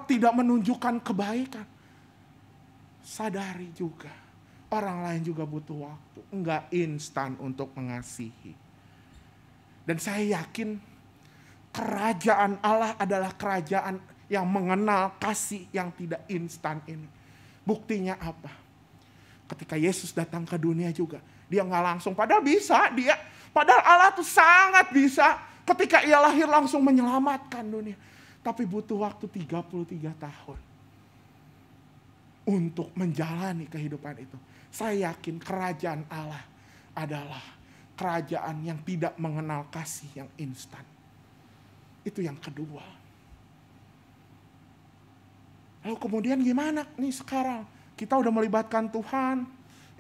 tidak menunjukkan kebaikan. Sadari juga, orang lain juga butuh waktu. Enggak instan untuk mengasihi. Dan saya yakin kerajaan Allah adalah kerajaan yang mengenal kasih yang tidak instan ini. Buktinya apa? Ketika Yesus datang ke dunia juga, dia nggak langsung, padahal bisa dia. Padahal Allah tuh sangat bisa ketika ia lahir langsung menyelamatkan dunia. Tapi butuh waktu 33 tahun untuk menjalani kehidupan itu. Saya yakin kerajaan Allah adalah kerajaan yang tidak mengenal kasih yang instan. Itu yang kedua. Lalu kemudian gimana nih sekarang? Kita udah melibatkan Tuhan.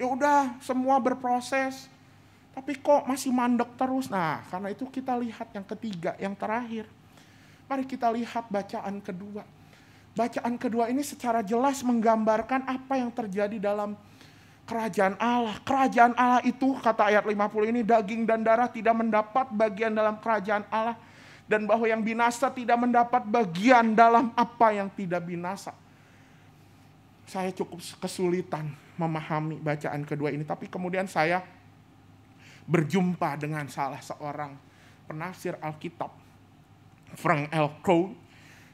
Ya udah semua berproses. Tapi kok masih mandek terus? Nah, karena itu kita lihat yang ketiga, yang terakhir. Mari kita lihat bacaan kedua. Bacaan kedua ini secara jelas menggambarkan apa yang terjadi dalam kerajaan Allah. Kerajaan Allah itu, kata ayat 50 ini, daging dan darah tidak mendapat bagian dalam kerajaan Allah. Dan bahwa yang binasa tidak mendapat bagian dalam apa yang tidak binasa. Saya cukup kesulitan memahami bacaan kedua ini. Tapi kemudian saya berjumpa dengan salah seorang penafsir Alkitab, Frank L. Crow.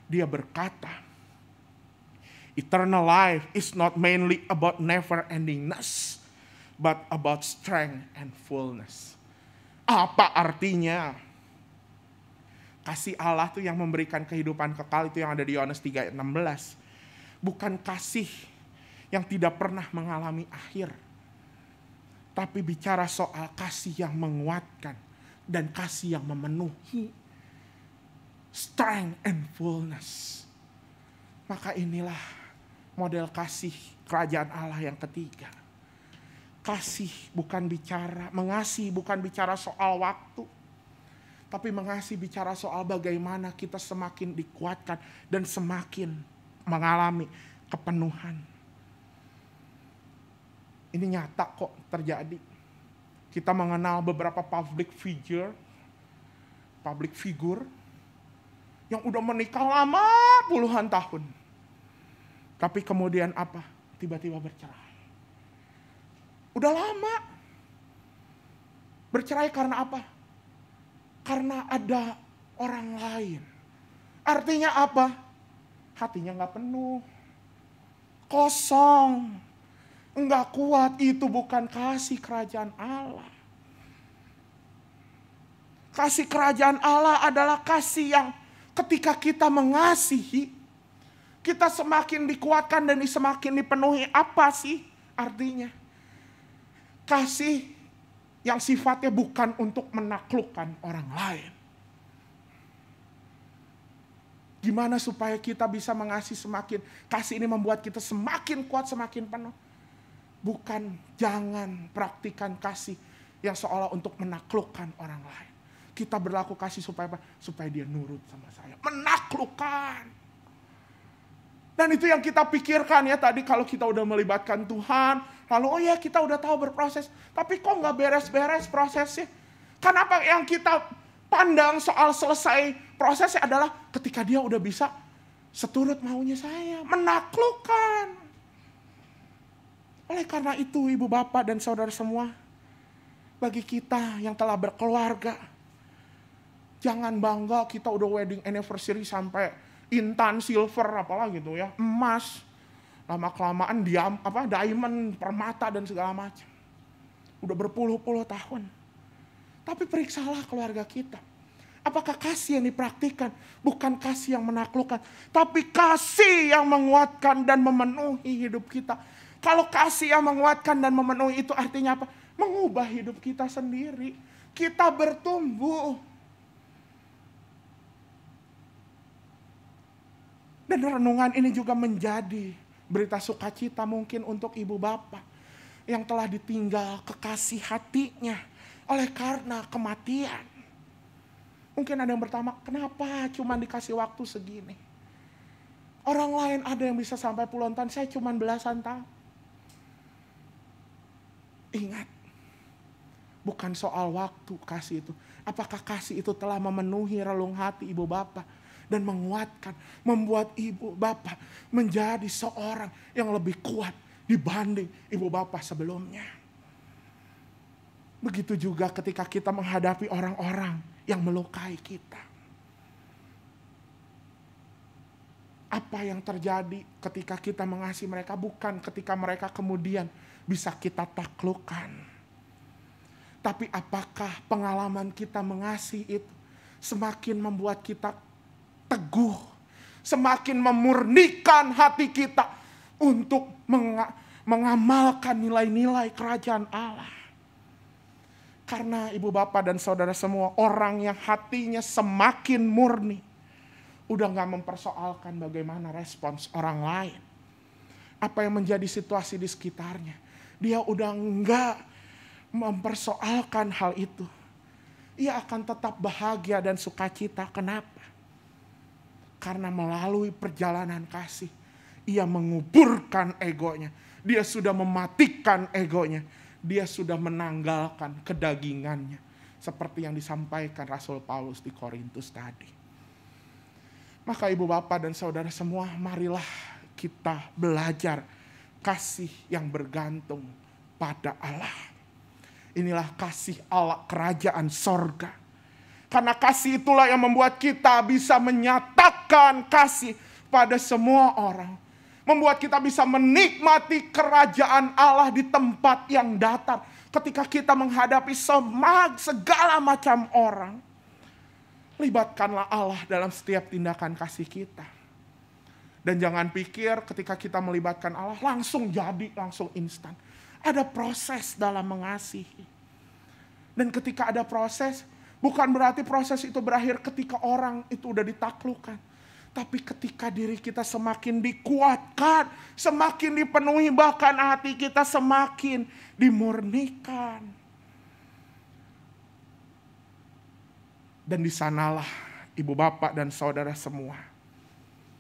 Dia berkata, eternal life is not mainly about never-endingness, but about strength and fullness. Apa artinya? Kasih Allah itu yang memberikan kehidupan kekal, itu yang ada di Yohanes 3 ayat 16. Bukan kasih yang tidak pernah mengalami akhir. Tapi bicara soal kasih yang menguatkan dan kasih yang memenuhi. Strength and fullness. Maka inilah model kasih kerajaan Allah yang ketiga. Kasih bukan bicara, mengasihi bukan bicara soal waktu. Tapi mengasihi bicara soal bagaimana kita semakin dikuatkan dan semakin mengalami kepenuhan. Ini nyata kok terjadi. Kita mengenal beberapa public figure yang udah menikah lama puluhan tahun. Tapi kemudian apa? Tiba-tiba bercerai. Udah lama. Bercerai karena apa? Karena ada orang lain. Artinya apa? Hatinya gak penuh. Kosong. Enggak kuat, itu bukan kasih kerajaan Allah. Kasih kerajaan Allah adalah kasih yang ketika kita mengasihi, kita semakin dikuatkan dan semakin dipenuhi. Apa sih artinya? Kasih yang sifatnya bukan untuk menaklukkan orang lain. Gimana supaya kita bisa mengasihi semakin, kasih ini membuat kita semakin kuat, semakin penuh. Bukan, jangan praktikan kasih yang seolah untuk menaklukkan orang lain. kita berlaku kasih supaya apa? Supaya dia nurut sama saya. Menaklukkan. Dan itu yang kita pikirkan ya tadi kalau kita udah melibatkan Tuhan. Lalu oh ya kita udah tahu berproses. Tapi kok gak beres-beres prosesnya? Kenapa yang kita pandang soal selesai prosesnya adalah ketika dia udah bisa seturut maunya saya. Menaklukkan. Oleh karena itu ibu bapak dan saudara semua. Bagi kita yang telah berkeluarga. Jangan bangga kita udah wedding anniversary sampai intan, silver, apalah gitu ya, emas, lama-kelamaan diamond, permata dan segala macam. Udah berpuluh-puluh tahun. Tapi periksalah keluarga kita. Apakah kasih yang dipraktikkan bukan kasih yang menaklukkan, tapi kasih yang menguatkan dan memenuhi hidup kita. Kalau kasih yang menguatkan dan memenuhi itu artinya apa? Mengubah hidup kita sendiri. Kita bertumbuh. Dan renungan ini juga menjadi berita sukacita mungkin untuk ibu bapak yang telah ditinggal kekasih hatinya oleh karena kematian. Mungkin ada yang bertanya, kenapa cuma dikasih waktu segini? Orang lain ada yang bisa sampai puluhan tahun, saya cuma belasan tahun. Ingat, bukan soal waktu kasih itu. Apakah kasih itu telah memenuhi relung hati ibu bapak? Dan menguatkan, membuat ibu bapak menjadi seorang yang lebih kuat dibanding ibu bapak sebelumnya. Begitu juga ketika kita menghadapi orang-orang yang melukai kita. Apa yang terjadi ketika kita mengasihi mereka bukan ketika mereka kemudian bisa kita taklukkan. Tapi apakah pengalaman kita mengasihi itu semakin membuat kita teguh, semakin memurnikan hati kita untuk mengamalkan nilai-nilai kerajaan Allah. Karena ibu bapak dan saudara semua, orang yang hatinya semakin murni, udah gak mempersoalkan bagaimana respons orang lain. Apa yang menjadi situasi di sekitarnya. Dia udah gak mempersoalkan hal itu. Ia akan tetap bahagia dan sukacita. Kenapa? Karena melalui perjalanan kasih, ia menguburkan egonya. Dia sudah mematikan egonya. Dia sudah menanggalkan kedagingannya. Seperti yang disampaikan Rasul Paulus di Korintus tadi. Maka ibu bapak dan saudara semua, marilah kita belajar kasih yang bergantung pada Allah. Inilah kasih Allah, kerajaan sorga. Karena kasih itulah yang membuat kita bisa menyatakan kasih pada semua orang. Membuat kita bisa menikmati kerajaan Allah di tempat yang datar. Ketika kita menghadapi segala macam orang. Libatkanlah Allah dalam setiap tindakan kasih kita. Dan jangan pikir ketika kita melibatkan Allah langsung jadi, langsung instan. Ada proses dalam mengasihi. Dan ketika ada proses, bukan berarti proses itu berakhir ketika orang itu udah ditaklukkan. Tapi ketika diri kita semakin dikuatkan, semakin dipenuhi, bahkan hati kita semakin dimurnikan. Dan di sanalah ibu bapak dan saudara semua,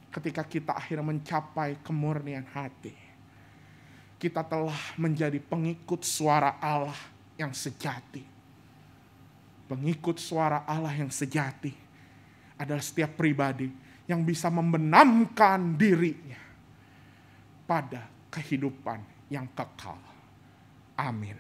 ketika kita akhirnya mencapai kemurnian hati, kita telah menjadi pengikut suara Allah yang sejati. Pengikut suara Allah yang sejati adalah setiap pribadi yang bisa membenamkan dirinya pada kehidupan yang kekal. Amin.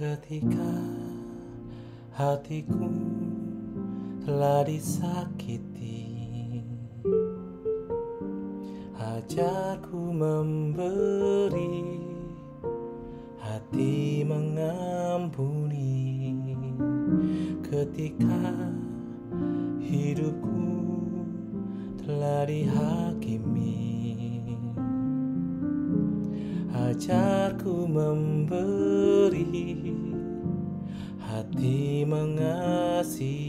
Ketika hatiku telah disakiti, ajarku memberi, hati mengampuni. ketika hidupku telah dihakimi. Ajarku memberi, hati mengasihi.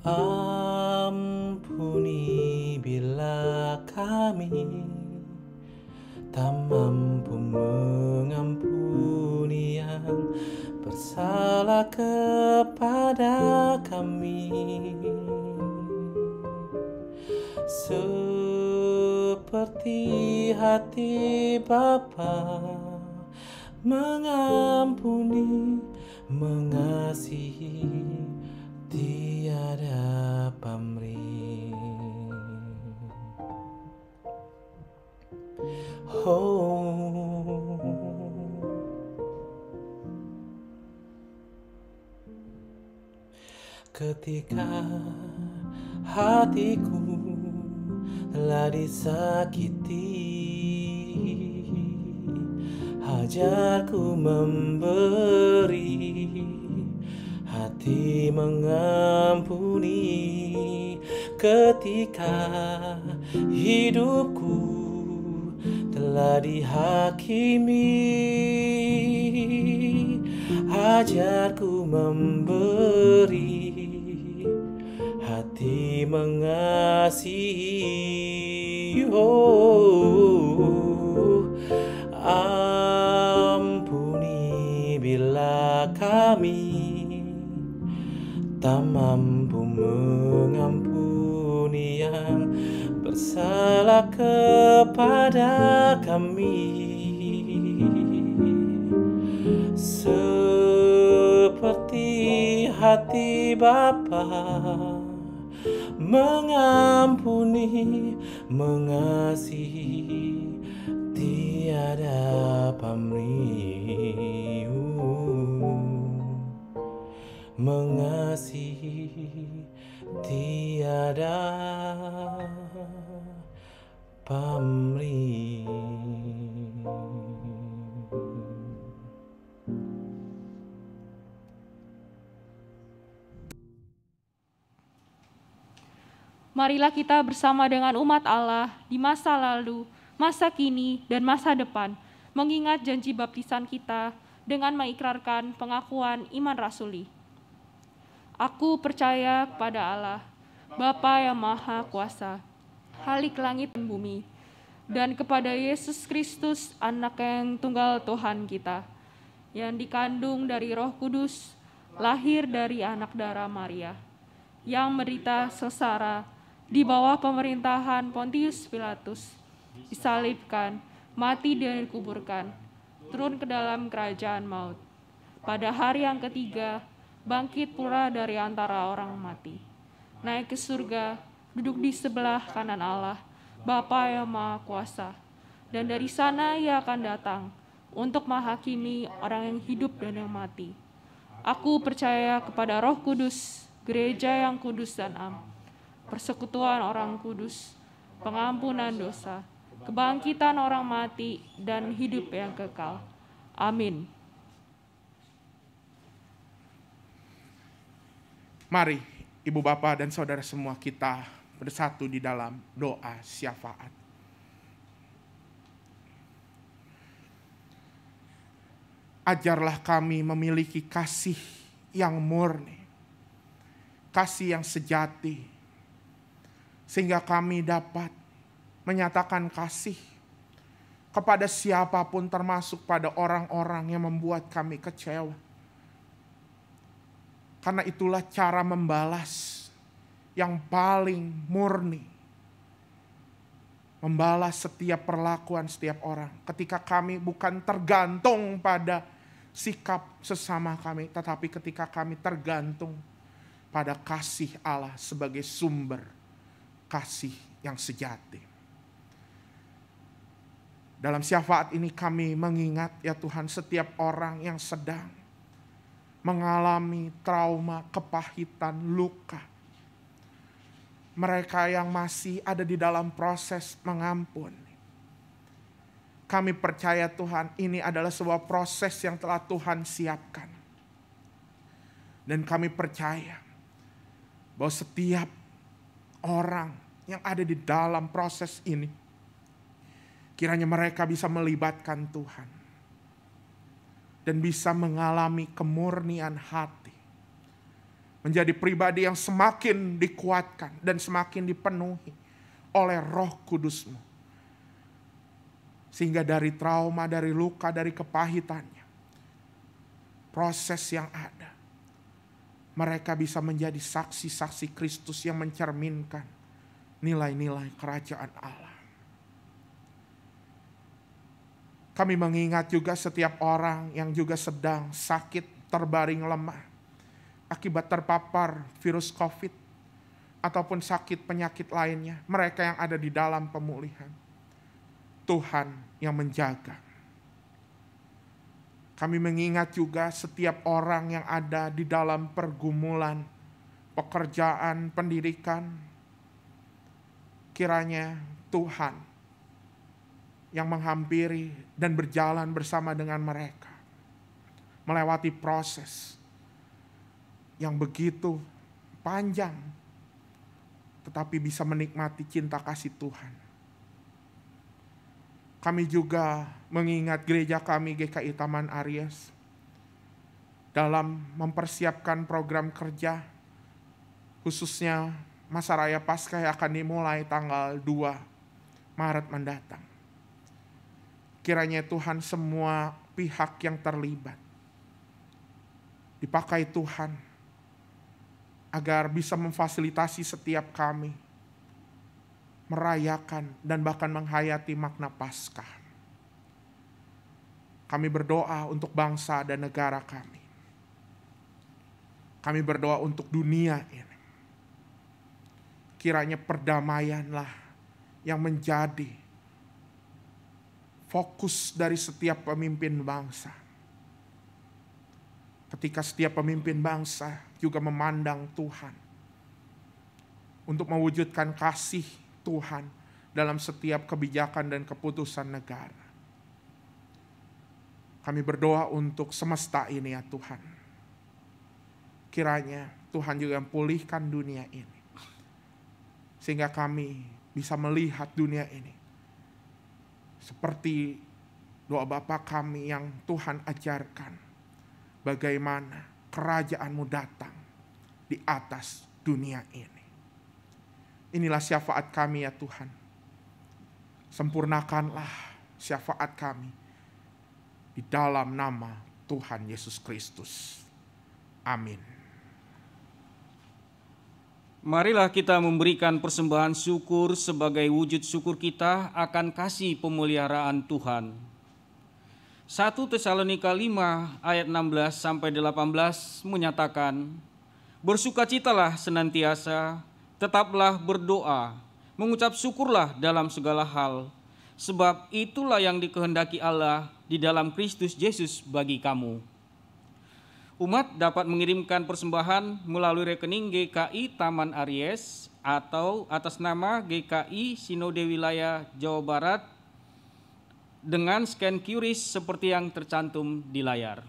Ampuni bila kami tak mampu mengampuni yang bersalah kepada kami. Seperti hati Bapa mengampuni, mengasihi, tiada pamrih. Oh, ketika hatiku telah disakiti, ajarku memberi, hati mengampuni. Ketika hidupku telah dihakimi, ajarku memberi, hati mengasihi. Oh, ampuni bila kami tak mampu mengampuni yang bersalah kepada kami. Seperti hati Bapa mengampuni, mengasihi, tiada pamrih. Mengasihi, tiada pamrih. Marilah kita bersama dengan umat Allah di masa lalu, masa kini, dan masa depan, mengingat janji baptisan kita dengan mengikrarkan pengakuan iman rasuli. Aku percaya kepada Allah, Bapa yang Maha Kuasa, Khalik langit dan bumi, dan kepada Yesus Kristus, Anak yang tunggal Tuhan kita, yang dikandung dari Roh Kudus, lahir dari anak darah Maria, yang menderita sengsara di bawah pemerintahan Pontius Pilatus, disalibkan, mati dan dikuburkan, turun ke dalam kerajaan maut. Pada hari yang ketiga, bangkit pula dari antara orang mati, naik ke surga, duduk di sebelah kanan Allah, Bapa yang Maha Kuasa, dan dari sana Ia akan datang untuk menghakimi orang yang hidup dan yang mati. Aku percaya kepada Roh Kudus, gereja yang kudus dan am, persekutuan orang kudus, pengampunan dosa, kebangkitan orang mati, dan hidup yang kekal. Amin. Mari, Ibu Bapa dan Saudara semua, kita bersatu di dalam doa syafaat. Ajarlah kami memiliki kasih yang murni, kasih yang sejati, sehingga kami dapat menyatakan kasih kepada siapapun, termasuk pada orang-orang yang membuat kami kecewa. Karena itulah cara membalas yang paling murni. Membalas setiap perlakuan setiap orang. Ketika kami bukan tergantung pada sikap sesama kami, tetapi ketika kami tergantung pada kasih Allah sebagai sumber kasih yang sejati. Dalam syafaat ini kami mengingat ya Tuhan, setiap orang yang sedang mengalami trauma, kepahitan, luka. Mereka yang masih ada di dalam proses mengampuni. Kami percaya Tuhan, ini adalah sebuah proses yang telah Tuhan siapkan. Dan kami percaya bahwa setiap orang yang ada di dalam proses ini, kiranya mereka bisa melibatkan Tuhan. Dan bisa mengalami kemurnian hati. Menjadi pribadi yang semakin dikuatkan dan semakin dipenuhi oleh Roh Kudus-Mu. Sehingga dari trauma, dari luka, dari kepahitannya, proses yang ada, mereka bisa menjadi saksi-saksi Kristus yang mencerminkan nilai-nilai kerajaan Allah. Kami mengingat juga setiap orang yang juga sedang sakit, terbaring lemah, akibat terpapar virus COVID, ataupun sakit penyakit lainnya. Mereka yang ada di dalam pemulihan. Tuhan yang menjaga. Kami mengingat juga setiap orang yang ada di dalam pergumulan, pekerjaan, pendidikan. Kiranya Tuhan yang menghampiri dan berjalan bersama dengan mereka. Melewati proses yang begitu panjang, tetapi bisa menikmati cinta kasih Tuhan. Kami juga mengingat gereja kami GKI Taman Aries dalam mempersiapkan program kerja, khususnya masa raya Paskah yang akan dimulai tanggal 2 Maret mendatang. Kiranya Tuhan semua pihak yang terlibat dipakai Tuhan agar bisa memfasilitasi setiap kami merayakan dan bahkan menghayati makna Paskah. Kami berdoa untuk bangsa dan negara kami. Kami berdoa untuk dunia ini. Kiranya perdamaianlah yang menjadi fokus dari setiap pemimpin bangsa. Ketika setiap pemimpin bangsa juga memandang Tuhan untuk mewujudkan kasih Tuhan dalam setiap kebijakan dan keputusan negara. Kami berdoa untuk semesta ini ya Tuhan. Kiranya Tuhan juga pulihkan dunia ini. Sehingga kami bisa melihat dunia ini seperti doa Bapa kami yang Tuhan ajarkan. Bagaimana kerajaan-Mu datang di atas dunia ini. Inilah syafaat kami ya Tuhan. Sempurnakanlah syafaat kami di dalam nama Tuhan Yesus Kristus. Amin. Marilah kita memberikan persembahan syukur sebagai wujud syukur kita akan kasih pemeliharaan Tuhan. 1 Tesalonika 5 ayat 16 sampai 18 menyatakan, bersukacitalah senantiasa, tetaplah berdoa, mengucap syukurlah dalam segala hal, sebab itulah yang dikehendaki Allah di dalam Kristus Yesus bagi kamu. Umat dapat mengirimkan persembahan melalui rekening GKI Taman Aries atau atas nama GKI Sinode Wilayah Jawa Barat dengan scan QRIS seperti yang tercantum di layar.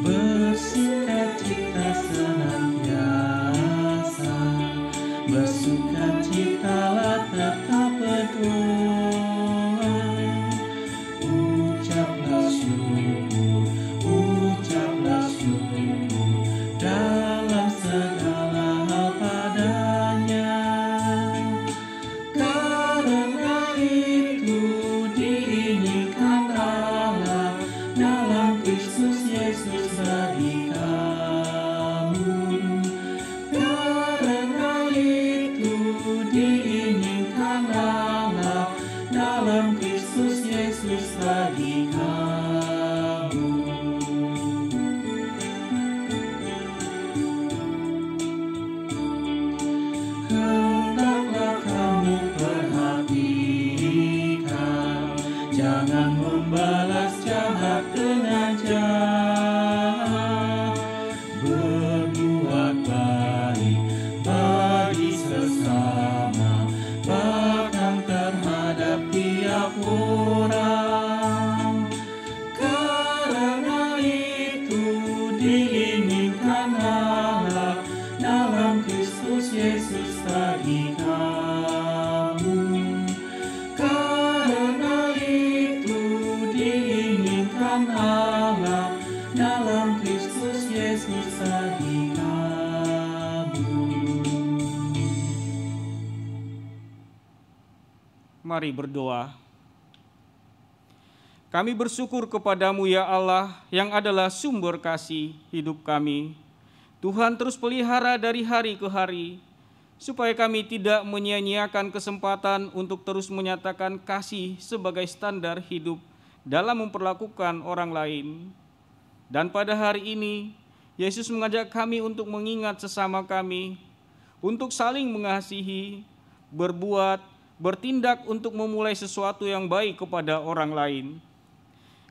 Bersukacita senantiasa, bersukacitalah tetap berdoa. Ucaplah syukur dalam segala hal padanya. Karena itu diinginkan Allah dalam Kristus Yesus bagi kamu. Karena itu diinginkan Allah dalam Kristus Yesus bagi kamu. Hendaklah kamu perhatikan jangan membalas jahat dengan jahat. Berbuat baik bagi sesama, bahkan terhadap tiap orang. Karena itu diinginkan Allah dalam Kristus Yesus bagi kamu. Karena itu diinginkan Allah dalam Kristus Yesus bagi kamu. Mari berdoa. Kami bersyukur kepadamu ya Allah yang adalah sumber kasih hidup kami. Tuhan terus pelihara dari hari ke hari, supaya kami tidak menyia-nyiakan kesempatan untuk terus menyatakan kasih sebagai standar hidup dalam memperlakukan orang lain. Dan pada hari ini, Yesus mengajak kami untuk mengingat sesama kami, untuk saling mengasihi, berbuat, bertindak untuk memulai sesuatu yang baik kepada orang lain.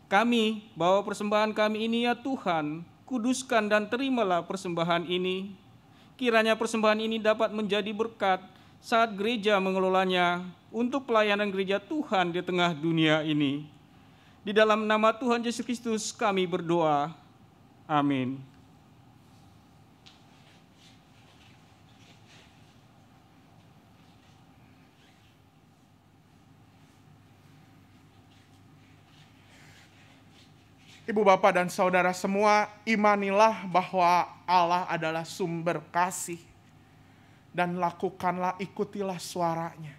Kami bawa persembahan kami ini ya Tuhan, kuduskan dan terimalah persembahan ini. Kiranya persembahan ini dapat menjadi berkat saat gereja mengelolanya untuk pelayanan gereja Tuhan di tengah dunia ini. Di dalam nama Tuhan Yesus Kristus kami berdoa. Amin. Ibu, Bapak, dan Saudara semua, imanilah bahwa Allah adalah sumber kasih. Dan lakukanlah, ikutilah suaranya.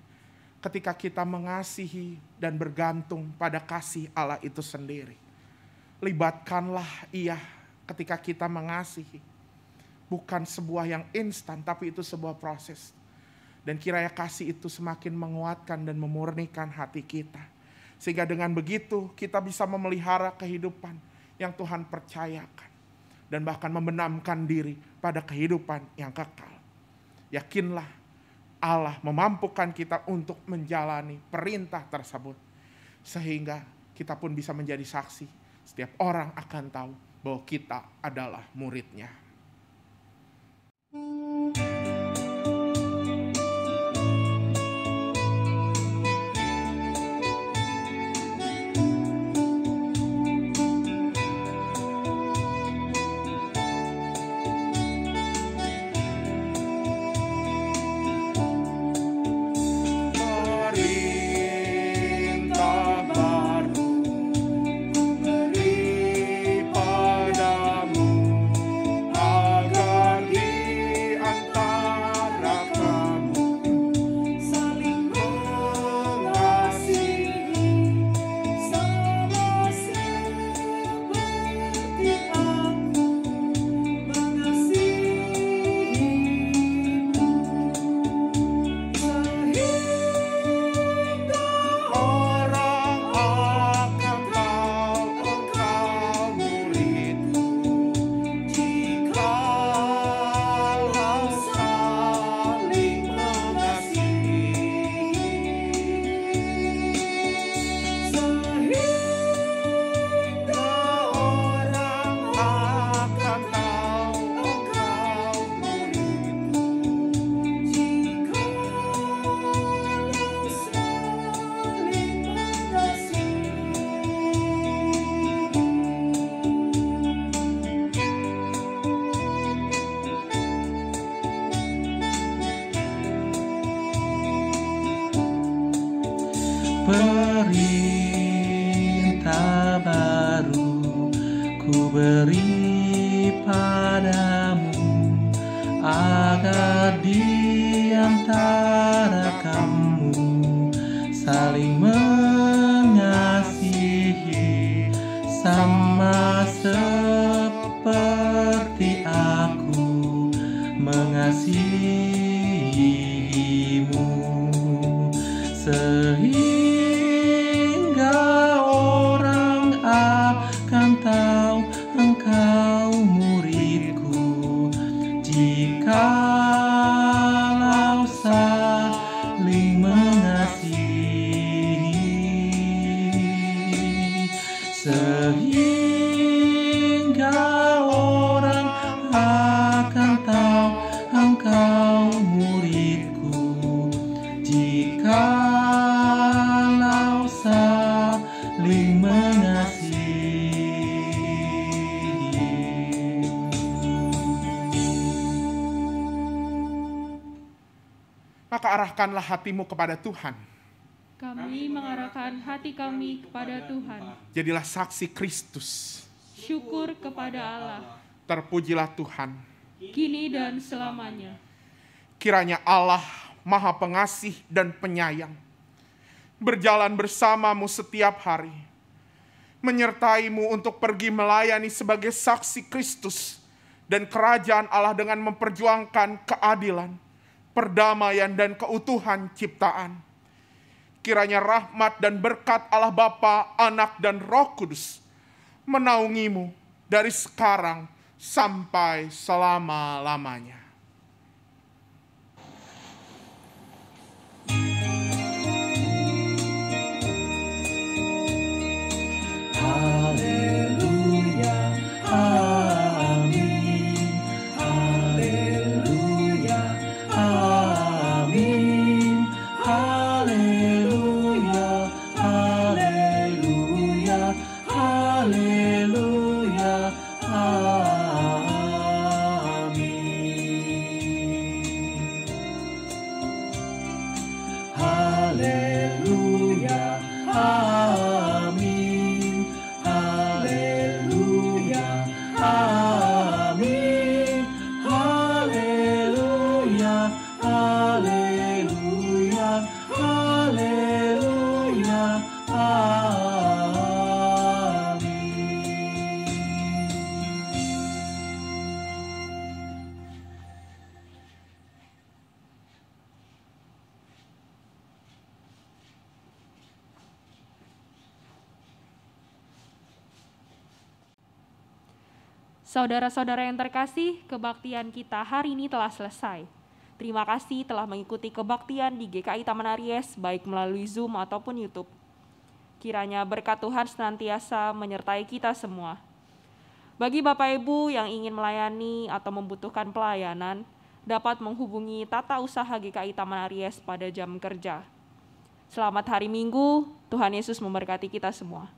Ketika kita mengasihi dan bergantung pada kasih Allah itu sendiri. Libatkanlah Ia ketika kita mengasihi. Bukan sebuah yang instan, tapi itu sebuah proses. Dan kiranya kasih itu semakin menguatkan dan memurnikan hati kita. Sehingga dengan begitu kita bisa memelihara kehidupan yang Tuhan percayakan. Dan bahkan membenamkan diri pada kehidupan yang kekal. Yakinlah Allah memampukan kita untuk menjalani perintah tersebut. Sehingga kita pun bisa menjadi saksi. Setiap orang akan tahu bahwa kita adalah murid-Nya. Perintah baru ku beri padamu, agar di antara kamu saling mengasihi, sama seperti aku mengasihimu. Sehingga orang akan tahu engkau muridku, jikalau saling mengasihi. sehingga orang akan tahu Engkau murid-Ku, jikalau saling mengasihi. Maka arahkanlah hatimu kepada Tuhan. Kami mengarahkan hati kami kepada Tuhan. Jadilah saksi Kristus. Syukur kepada Allah, Terpujilah Tuhan. kini dan selamanya. Kiranya Allah Maha Pengasih dan Penyayang berjalan bersamamu setiap hari, menyertaimu untuk pergi melayani sebagai saksi Kristus dan kerajaan Allah dengan memperjuangkan keadilan, perdamaian, dan keutuhan ciptaan. Kiranya rahmat dan berkat Allah Bapa, Anak, dan Roh Kudus menaungimu dari sekarang sampai selama-lamanya. Haleluya, amin. Haleluya, amin. Haleluya, haleluya, haleluya, amin. Haleluya, amin. Haleluya, amin. Haleluya, haleluya, haleluya, amin. Saudara-saudara yang terkasih, kebaktian kita hari ini telah selesai. Terima kasih telah mengikuti kebaktian di GKI Taman Aries, baik melalui Zoom ataupun YouTube. Kiranya berkat Tuhan senantiasa menyertai kita semua. Bagi Bapak Ibu yang ingin melayani atau membutuhkan pelayanan, dapat menghubungi Tata Usaha GKI Taman Aries pada jam kerja. Selamat hari Minggu, Tuhan Yesus memberkati kita semua.